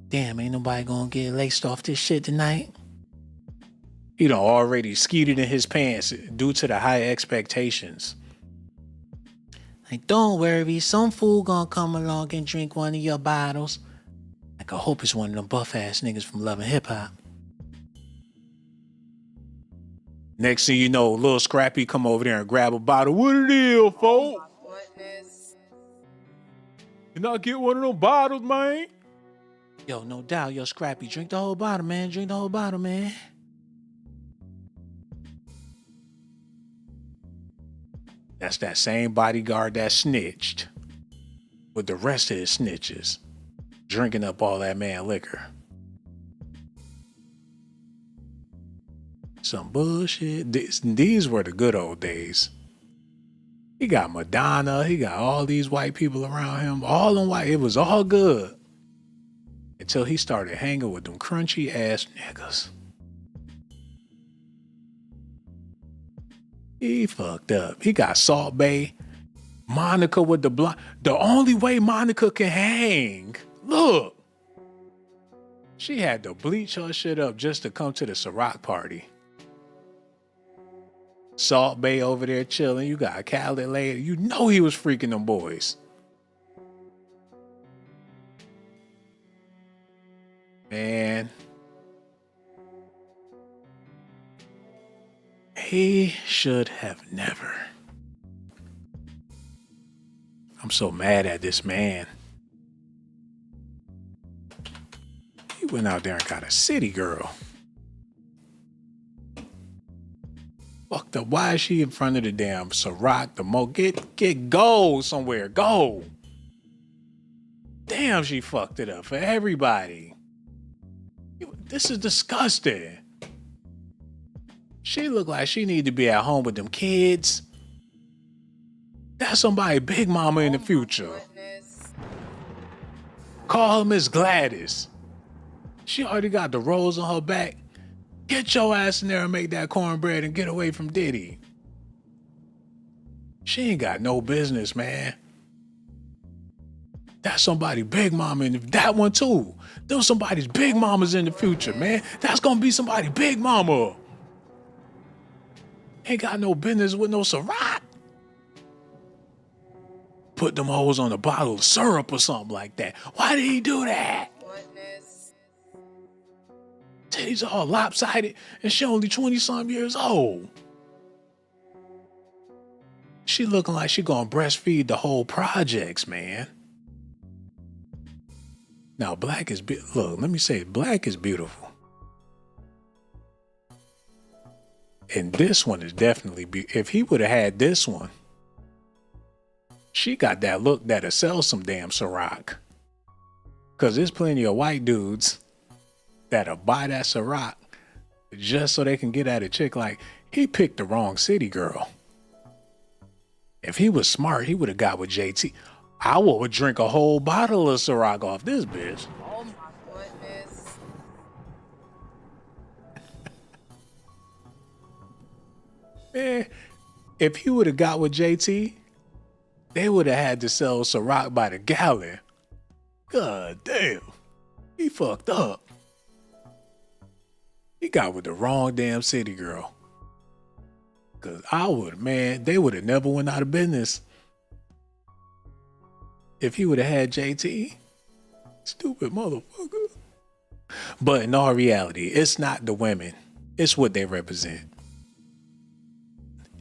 Damn, ain't nobody gonna get laced off this shit tonight. He done already skeeted in his pants due to the high expectations. Like, don't worry, some fool gonna come along and drink one of your bottles. Like, I hope it's one of them buff-ass niggas from Love and Hip Hop. Next thing you know, Lil Scrappy come over there and grab a bottle. What it is, folks? Can I get one of them bottles, man? Yo, no doubt. Yo, Scrappy, drink the whole bottle, man. Drink the whole bottle, man. That's that same bodyguard that snitched with the rest of his snitches, drinking up all that man liquor. Some bullshit. These were the good old days. He got Madonna. He got all these white people around him. All in white. It was all good. Until he started hanging with them crunchy ass niggas. He fucked up. He got Salt Bae. Monica with the blonde. The only way Monica can hang. Look. She had to bleach her shit up just to come to the Ciroc party. Salt Bae over there chilling. You got Khaled later. You know he was freaking them boys. Man. He should have never. I'm so mad at this man. He went out there and got a city girl. Fucked up. Why is she in front of the damn Ciroc? Get go somewhere. Go. Damn, she fucked it up for everybody. This is disgusting. She look like she need to be at home with them kids. That's somebody big mama in the future. Call her Miss Gladys. She already got the rolls on her back. Get your ass in there and make that cornbread and get away from Diddy. She ain't got no business, man. That's somebody big mama in that one too. There's somebody's big mamas in the future, man. That's gonna be somebody big mama. Ain't got no business with no Ciroc. Put them hoes on a bottle of syrup or something like that. Why did he do that? Titties all lopsided and she only 20-some years old. She looking like she gonna breastfeed the whole projects, man. Now, black is, look, let me say, black is beautiful. And this one is definitely, if he would have had this one, she got that look that'll sell some damn Ciroc. Because there's plenty of white dudes that'll buy that Ciroc just so they can get at a chick. Like, he picked the wrong city girl. If he was smart, he would have got with JT. I would drink a whole bottle of Ciroc off this bitch. Oh my goodness. Man, if he would have got with JT, they would have had to sell Ciroc by the gallon. God damn. He fucked up. He got with the wrong damn city girl. Cause they would have never went out of business. If he would have had JT, stupid motherfucker. But in all reality, it's not the women. It's what they represent.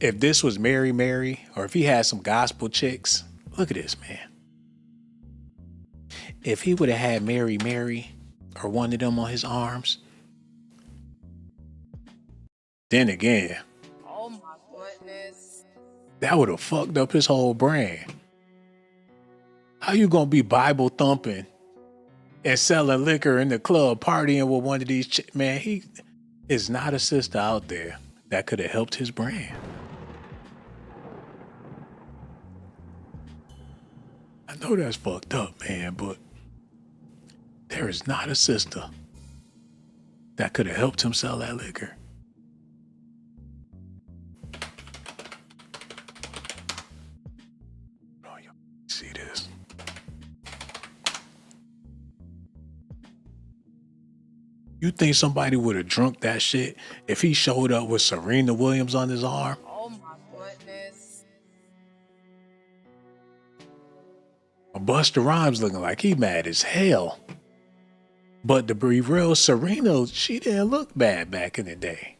If this was Mary, or if he had some gospel chicks, look at this, man. If he would have had Mary, or one of them on his arms, then again, Oh my goodness. that would have fucked up his whole brand. How you gonna be Bible thumping and selling liquor in the club, partying with one of these chicks? Man, he is not a sister out there that could have helped his brand. I know that's fucked up, man, but there is not a sister that could have helped him sell that liquor. Oh, y'all see this? You think somebody would have drunk that shit if he showed up with Serena Williams on his arm? Oh my goodness. Busta Rhymes looking like he mad as hell. But to be real, Serena, she didn't look bad back in the day.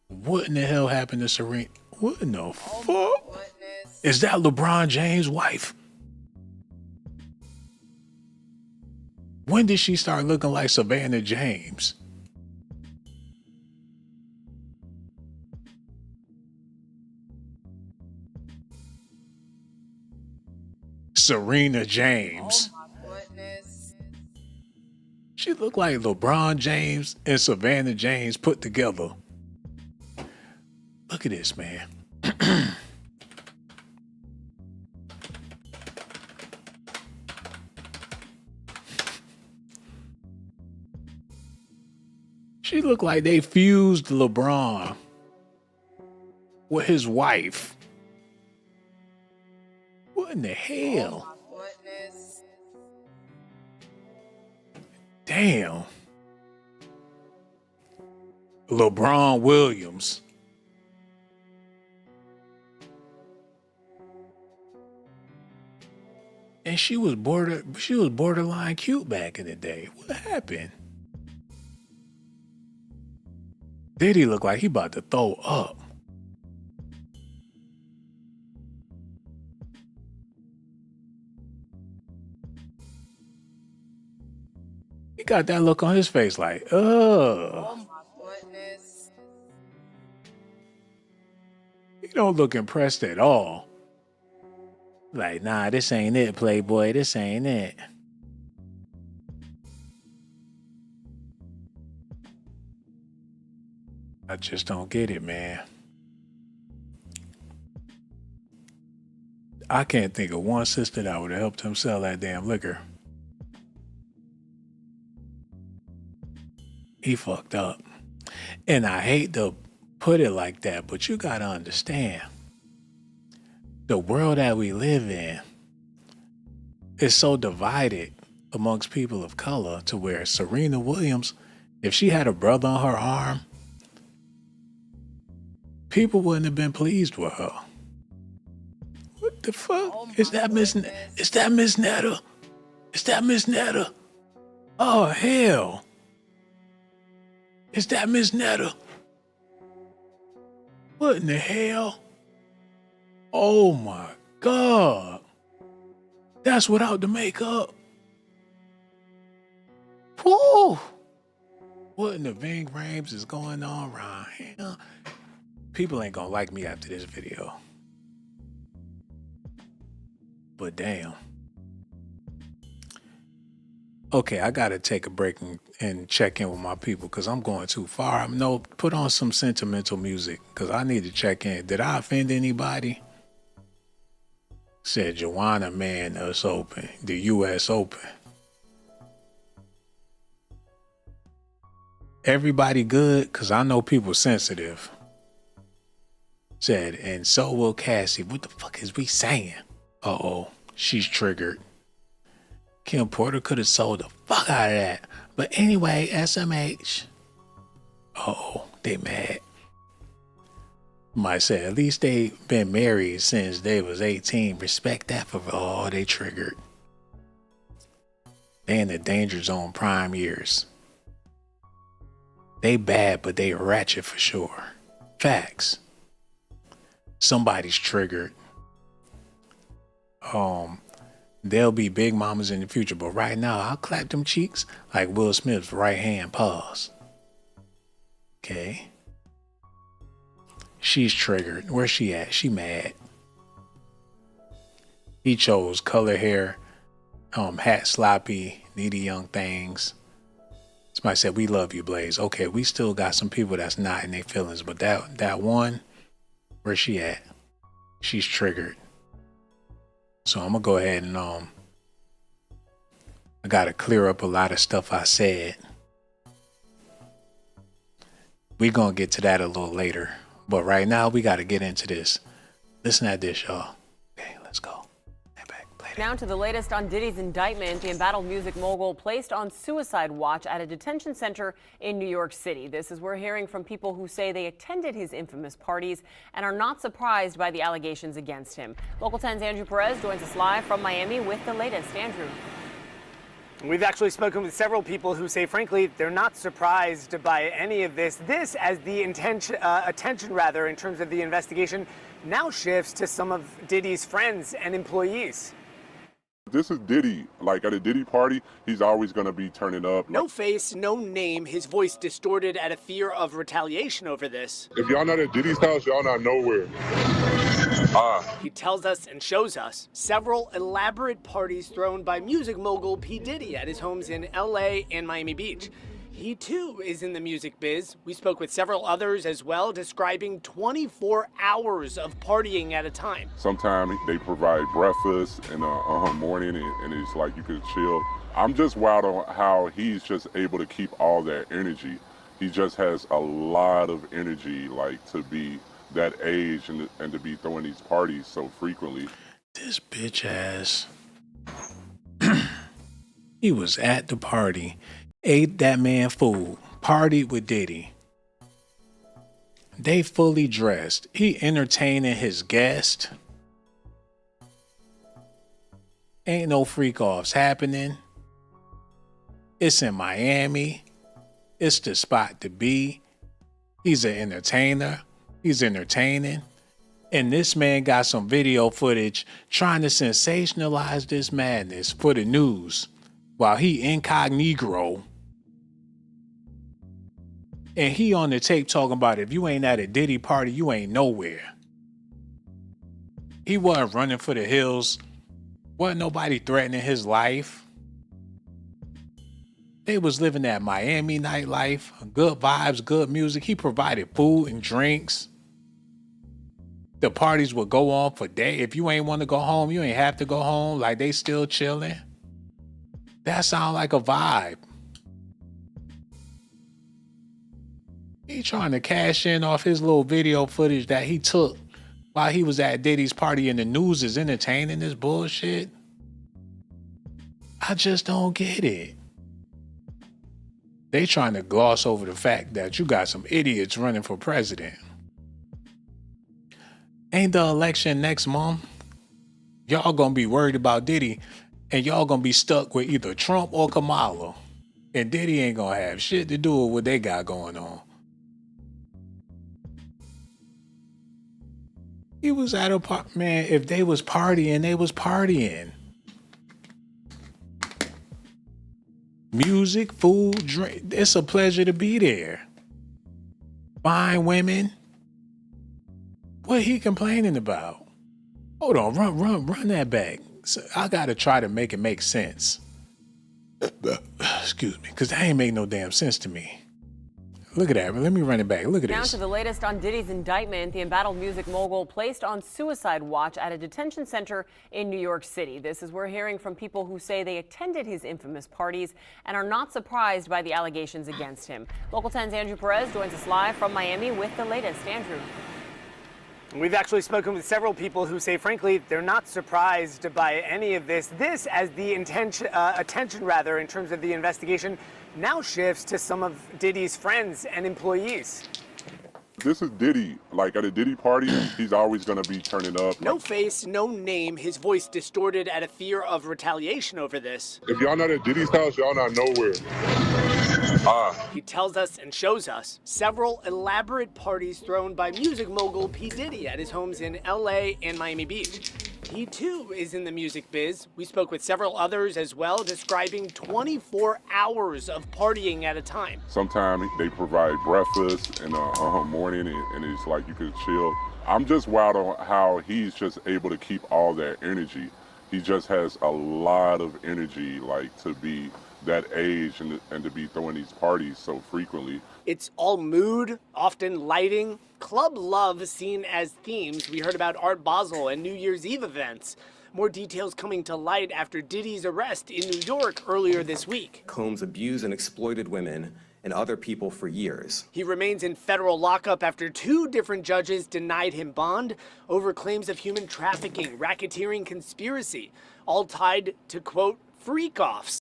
What in the hell happened to Serena? What in the fuck? Is that LeBron James' wife? When did she start looking like Savannah James? Serena James. Oh my goodness. She looked like LeBron James and Savannah James put together. Look at this, man. She looked like they fused LeBron with his wife. What in the hell? Oh my goodness. Damn. LeBron Williams. And she was borderline cute back in the day. What happened? Diddy looked like he about to throw up. He got that look on his face like, ugh. Oh my goodness. He don't look impressed at all. Like, nah, this ain't it, Playboy. This ain't it. I just don't get it, man. I can't think of one sister that would have helped him sell that damn liquor. He fucked up. And I hate to put it like that, but you gotta understand. The world that we live in is so divided amongst people of color to where Serena Williams, if she had a brother on her arm, people wouldn't have been pleased with her. What the fuck? Is that Miss Netta? Is that Miss Netta? Oh, hell. Is that Miss Netta? What in the hell? Oh my God. That's without the makeup. Whoa. What in the Ving Rhames is going on around here? People ain't gonna like me after this video. But damn. Okay, I gotta take a break and check in with my people because I'm going too far. No, put on some sentimental music because I need to check in. Did I offend anybody? Said Joanna Man US Open, the US Open. Everybody good? Because I know people sensitive. Said, and so will Cassie. What the fuck is we saying? Uh-oh, she's triggered. Kim Porter could have sold the fuck out of that. But anyway, SMH. Uh-oh, they mad. Might say, at least they been married since they was 18. Respect that for all they triggered. They in the danger zone prime years. They bad, but they ratchet for sure. Facts. Somebody's triggered. They'll be big mamas in the future, but right now I'll clap them cheeks like Will Smith's right hand pause. Okay. She's triggered. Where's she at? She mad. He chose color hair, hat sloppy, needy young things. Somebody said, we love you, Blaze. Okay, we still got some people that's not in their feelings, but that one, where's she at? She's triggered. So I'm gonna go ahead and I gotta clear up a lot of stuff I said. We gonna get to that a little later. But right now we gotta get into this. Listen at this, y'all. Okay, let's go. Now to the latest on Diddy's indictment. The embattled music mogul placed on suicide watch at a detention center in New York City. This is we're hearing from people who say they attended his infamous parties and are not surprised by the allegations against him. Local 10's Andrew Perez joins us live from Miami with the latest. Andrew. We've actually spoken with several people who say, frankly, they're not surprised by any of this. This, as the attention in terms of the investigation, now shifts to some of Diddy's friends and employees. This is Diddy. Like at a Diddy party, he's always going to be turning up. No face, no name, his voice distorted at a fear of retaliation over this. If y'all not at Diddy's house, y'all not nowhere. He tells us and shows us several elaborate parties thrown by music mogul P. Diddy at his homes in LA and Miami Beach. He too is in the music biz. We spoke with several others as well, describing 24 hours of partying at a time. Sometimes they provide breakfast in the morning, and it's like you could chill. I'm just wild on how he's just able to keep all that energy. He just has a lot of energy, like to be that age and to be throwing these parties so frequently. This bitch ass. He was at the party, ate that man food, partied with Diddy. They fully dressed. He entertaining his guest. Ain't no freak offs happening. It's in Miami. It's the spot to be. He's an entertainer. He's entertaining. And this man got some video footage trying to sensationalize this madness for the news while he incognito. And he on the tape talking about if you ain't at a Diddy party, you ain't nowhere. He wasn't running for the hills. Wasn't nobody threatening his life. They was living that Miami nightlife, good vibes, good music. He provided food and drinks. The parties would go on for days. If you ain't want to go home, you ain't have to go home. Like they still chilling. That sound like a vibe. He trying to cash in off his little video footage that he took while he was at Diddy's party and the news is entertaining this bullshit. I just don't get it. They trying to gloss over the fact that you got some idiots running for president. Ain't the election next month? Y'all gonna be worried about Diddy and y'all gonna be stuck with either Trump or Kamala. And Diddy ain't gonna have shit to do with what they got going on. He was at a party, man, if they was partying, they was partying. Music, food, drink, it's a pleasure to be there. Fine women. What he complaining about? Hold on, run that back. So I gotta try to make it make sense. Excuse me, because that ain't make no damn sense to me. Look at that. Let me run it back. Look at Now this. to the latest on Diddy's indictment. The embattled music mogul placed on suicide watch at a detention center in New York City. This is we're hearing from people who say they attended his infamous parties and are not surprised by the allegations against him. Local 10's Andrew Perez joins us live from Miami with the latest. Andrew. We've actually spoken with several people who say, frankly, they're not surprised by any of this. This, as the attention in terms of the investigation, now shifts to some of Diddy's friends and employees. This is Diddy. Like at a Diddy party, he's always going to be turning up. No face, no name, his voice distorted at a fear of retaliation over this. If y'all not at Diddy's house, y'all not nowhere. He tells us and shows us several elaborate parties thrown by music mogul P. Diddy at his homes in LA and Miami Beach. He too is in the music biz. We spoke with several others as well, describing 24 hours of partying at a time. Sometimes they provide breakfast in the morning, and it's like you could chill. I'm just wild on how he's just able to keep all that energy. He just has a lot of energy, like to be that age and to be throwing these parties so frequently. It's all mood, often lighting, club love seen as themes. We heard about Art Basel and New Year's Eve events. More details coming to light after Diddy's arrest in New York earlier this week. Combs abused and exploited women and other people for years. He remains in federal lockup after 2 different judges denied him bond over claims of human trafficking, racketeering, conspiracy, all tied to, quote, freak-offs.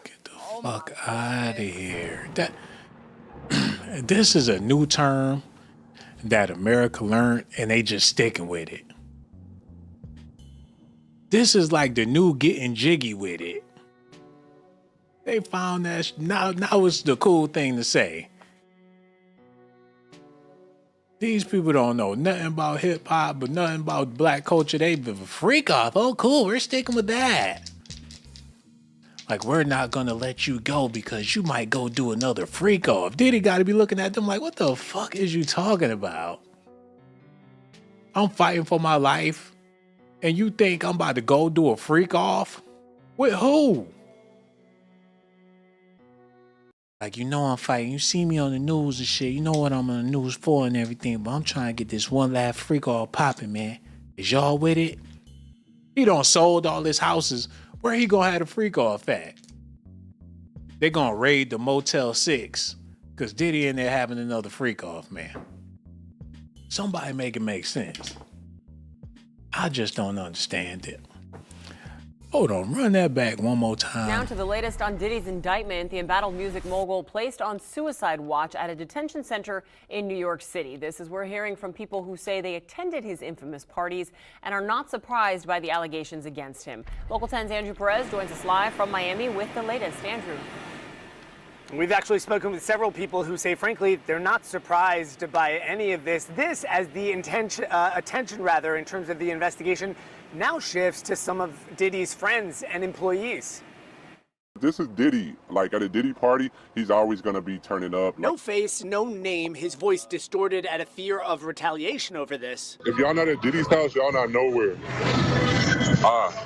Get the fuck out of here. This is a new term that America learned, and they just sticking with it. This is like the new getting jiggy with it. They found that now it's the cool thing to say. These people don't know nothing about hip hop, but nothing about black culture. They be a freak off. Oh, cool. We're sticking with that. Like, we're not going to let you go because you might go do another freak off. Diddy got to be looking at them like, what the fuck is you talking about? I'm fighting for my life. And you think I'm about to go do a freak off? With who? Like, you know I'm fighting. You see me on the news and shit. You know what I'm on the news for and everything. But I'm trying to get this one last freak all popping, man. Is y'all with it? He done sold all his houses. Where he gonna have the freak off at? They gonna raid the Motel 6. Because Diddy in there having another freak off, man. Somebody make it make sense. I just don't understand it. Hold on, run that back one more time. Now to the latest on Diddy's indictment. The embattled music mogul placed on suicide watch at a detention center in New York City. This is we're hearing from people who say they attended his infamous parties and are not surprised by the allegations against him. Local 10's Andrew Perez joins us live from Miami with the latest. Andrew. We've actually spoken with several people who say, frankly, they're not surprised by any of this. This, as the attention in terms of the investigation, now shifts to some of Diddy's friends and employees. This is Diddy. Like at a Diddy party, he's always going to be turning up. No face, no name, his voice distorted at a fear of retaliation over this. If y'all not at Diddy's house, y'all not nowhere.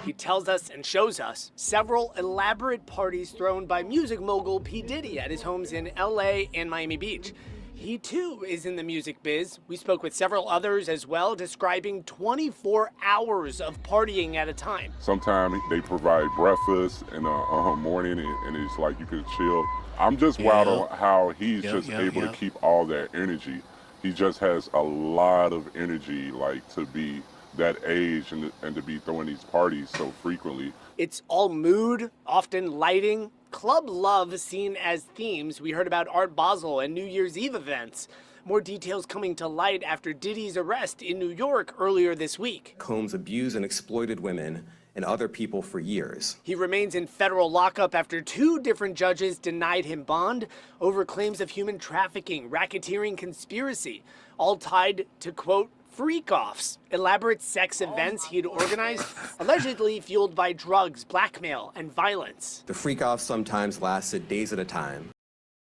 He tells us and shows us several elaborate parties thrown by music mogul P. Diddy at his homes in LA and Miami Beach. He too is in the music biz. We spoke with several others as well, describing 24 hours of partying at a time. Sometimes they provide breakfast in the morning, and it's like you could chill. I'm just wild on how he's able to keep all that energy. He just has a lot of energy, like to be that age and to be throwing these parties so frequently. It's all mood, often lighting, club love seen as themes. We heard about Art Basel and New Year's Eve events. More details coming to light after Diddy's arrest in New York earlier this week. Combs abused and exploited women and other people for years. He remains in federal lockup after 2 different judges denied him bond over claims of human trafficking, racketeering, conspiracy, all tied to, quote, freak-offs, elaborate sex events he'd organized, allegedly fueled by drugs, blackmail, and violence. The freak-offs sometimes lasted days at a time.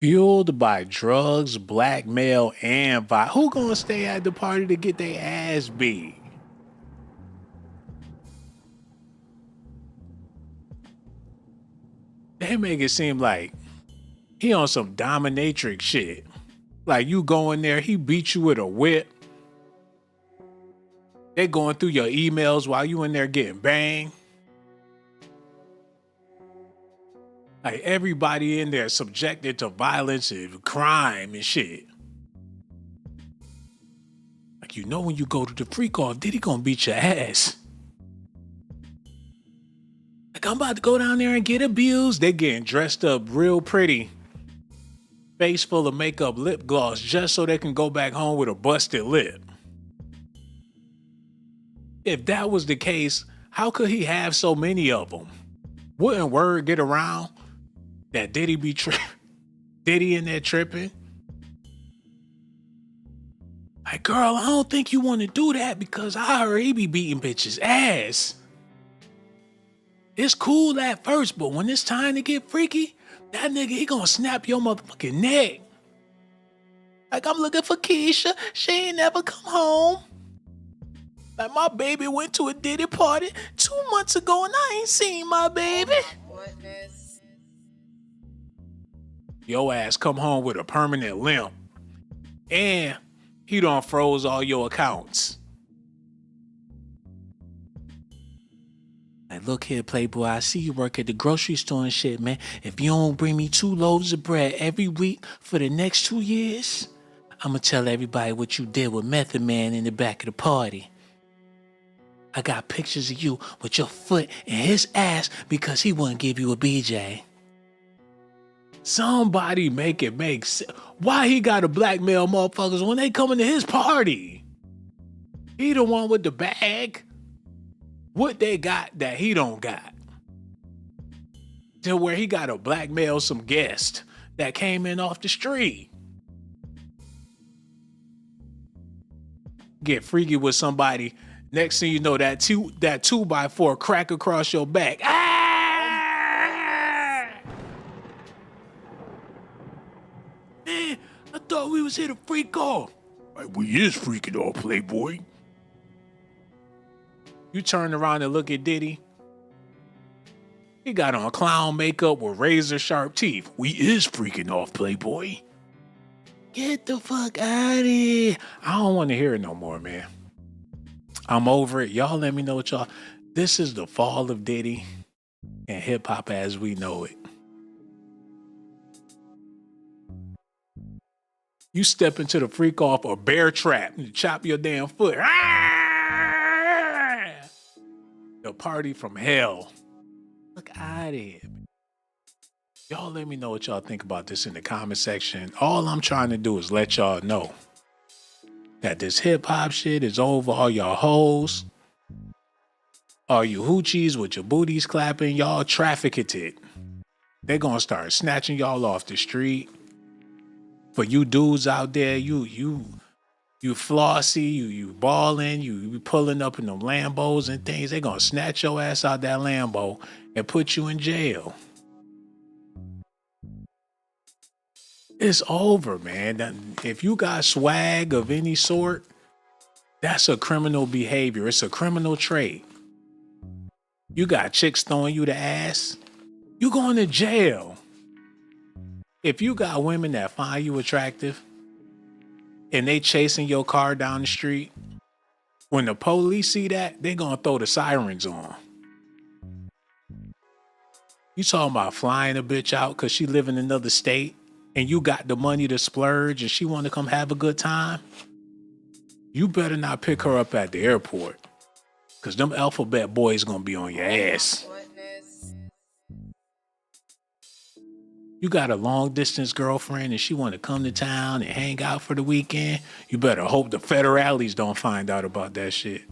Fueled by drugs, blackmail, and violence. Who gonna stay at the party to get their ass beat? They make it seem like he on some dominatrix shit. Like you go in there, he beat you with a whip. They're going through your emails while you in there getting banged. Like everybody in there subjected to violence and crime and shit. Like you know when you go to the freak off, Diddy gonna beat your ass. Like I'm about to go down there and get abused. They getting dressed up real pretty. Face full of makeup, lip gloss, just so they can go back home with a busted lip. If that was the case, how could he have so many of them? Wouldn't word get around that Diddy be Diddy in there tripping? Like, girl, I don't think you want to do that because I heard he be beating bitches' ass. It's cool at first, but when it's time to get freaky, that nigga, he gonna snap your motherfucking neck. Like, I'm looking for Keisha. She ain't never come home. Like, my baby went to a Diddy party 2 months ago and I ain't seen my baby. Goodness. Your ass come home with a permanent limp. And he done froze all your accounts. Like, look here, Playboy, I see you work at the grocery store and shit, man. If you don't bring me 2 loaves of bread every week for the next 2 years, I'm gonna tell everybody what you did with Method Man in the back of the party. I got pictures of you with your foot in his ass because he wouldn't give you a BJ. Somebody make it make sense. Why he gotta blackmail motherfuckers when they coming to his party? He the one with the bag. What they got that he don't got? To where he gotta blackmail some guest that came in off the street. Get freaky with somebody. Next thing you know, that 2x4 crack across your back. Ah! Man, I thought we was here to freak off. Like, we is freaking off, Playboy. You turn around and look at Diddy. He got on clown makeup with razor sharp teeth. We is freaking off, Playboy. Get the fuck out of here. I don't want to hear it no more, man. I'm over it. Y'all let me know what y'all. This is the fall of Diddy and hip hop as we know it. You step into the freak off or bear trap and chop your damn foot. Ah! The party from hell. Look out of here. Y'all let me know what y'all think about this in the comment section. All I'm trying to do is let y'all know that this hip hop shit is over. All y'all hoes, all you hoochies with your booties clapping, y'all trafficked it. They're gonna start snatching y'all off the street. For you dudes out there, you flossy, you balling, you pulling up in them Lambos and things, they gonna snatch your ass out that Lambo and put you in jail. It's over, man. If you got swag of any sort, that's a criminal behavior. It's a criminal trait. You got chicks throwing you the ass, you going to jail. If you got women that find you attractive and they chasing your car down the street, when the police see that, they gonna throw the sirens on. You talking about flying a bitch out because she live in another state and you got the money to splurge and she want to come have a good time? You better not pick her up at the airport because them alphabet boys gonna be on your ass. You got a long distance girlfriend and she want to come to town and hang out for the weekend. You better hope the federales don't find out about that shit.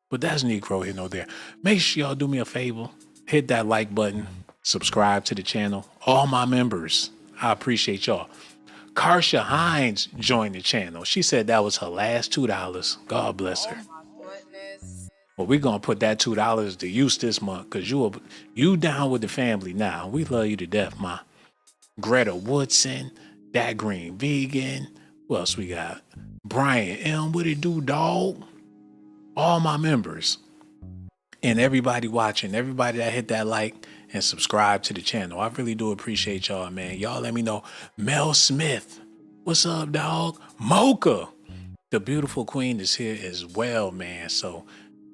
But that's Negro here, no there. Make sure y'all do me a favor. Hit that like button. Subscribe to the channel. All my members, I appreciate y'all. Karsha Hines joined the channel. She said that was her last $2. God bless her. Well, we're going to put that $2 to use this month because you down with the family now. We love you to death, ma. Greta Woodson, That Green Vegan. What else we got? Brian M. What it do, dog? All my members. And everybody watching, everybody that hit that like and subscribe to the channel. I really do appreciate y'all, man. Y'all let me know. Mel Smith. What's up, dog? Mocha. The beautiful queen is here as well, man. So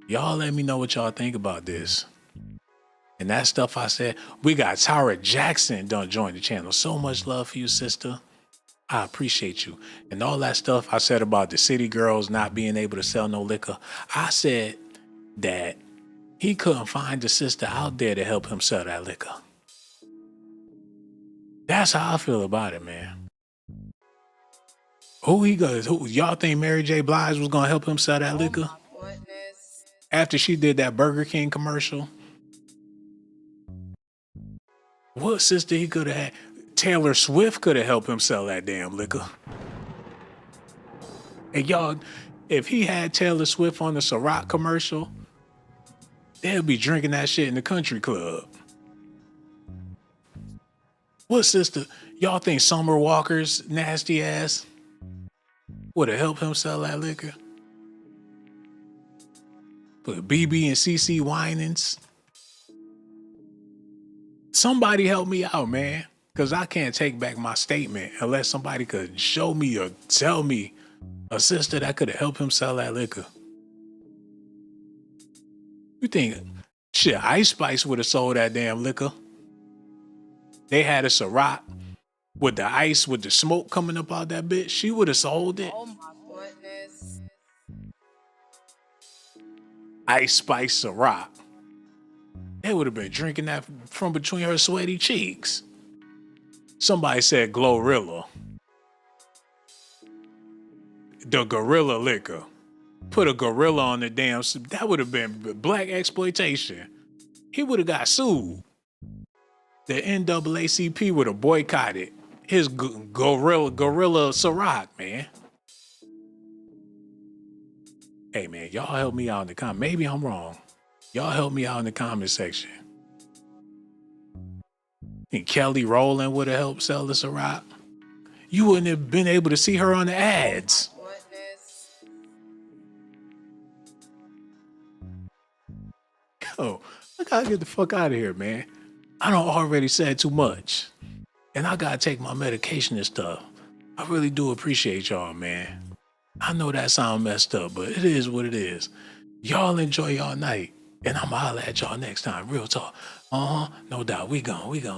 y'all let me know what y'all think about this. And that stuff I said, we got Tara Jackson done join the channel. So much love for you, sister. I appreciate you. And all that stuff I said about the city girls not being able to sell no liquor. I said that he couldn't find a sister out there to help him sell that liquor. That's how I feel about it, man. Who y'all think Mary J. Blige was gonna help him sell that liquor? After she did that Burger King commercial? What sister he could have had? Taylor Swift could have helped him sell that damn liquor. And y'all, if he had Taylor Swift on the Ciroc commercial, they'll be drinking that shit in the country club. What sister, y'all think Summer Walker's nasty ass would have helped him sell that liquor? Put BB and CC Winans. Somebody help me out, man. Because I can't take back my statement unless somebody could show me or tell me a sister that could have helped him sell that liquor. You think, shit, Ice Spice would have sold that damn liquor. They had a Ciroc with the ice, with the smoke coming up out that bitch. She would have sold it. Oh my goodness. Ice Spice Ciroc. They would have been drinking that from between her sweaty cheeks. Somebody said Glorilla. The gorilla liquor. Put a gorilla on the damn... That would have been black exploitation. He would have got sued. The NAACP would have boycotted his gorilla Ciroc, man. Hey, man, y'all help me out in the comment. Maybe I'm wrong. Y'all help me out in the comment section. And Kelly Rowland would have helped sell the Ciroc. You wouldn't have been able to see her on the ads. yo, I gotta get the fuck out of here, man. I don't already said too much. And I gotta take my medication and stuff. I really do appreciate y'all, man. I know that sound messed up, but it is what it is. Y'all enjoy y'all night. And I'ma holler at y'all next time. Real talk. No doubt. We gone.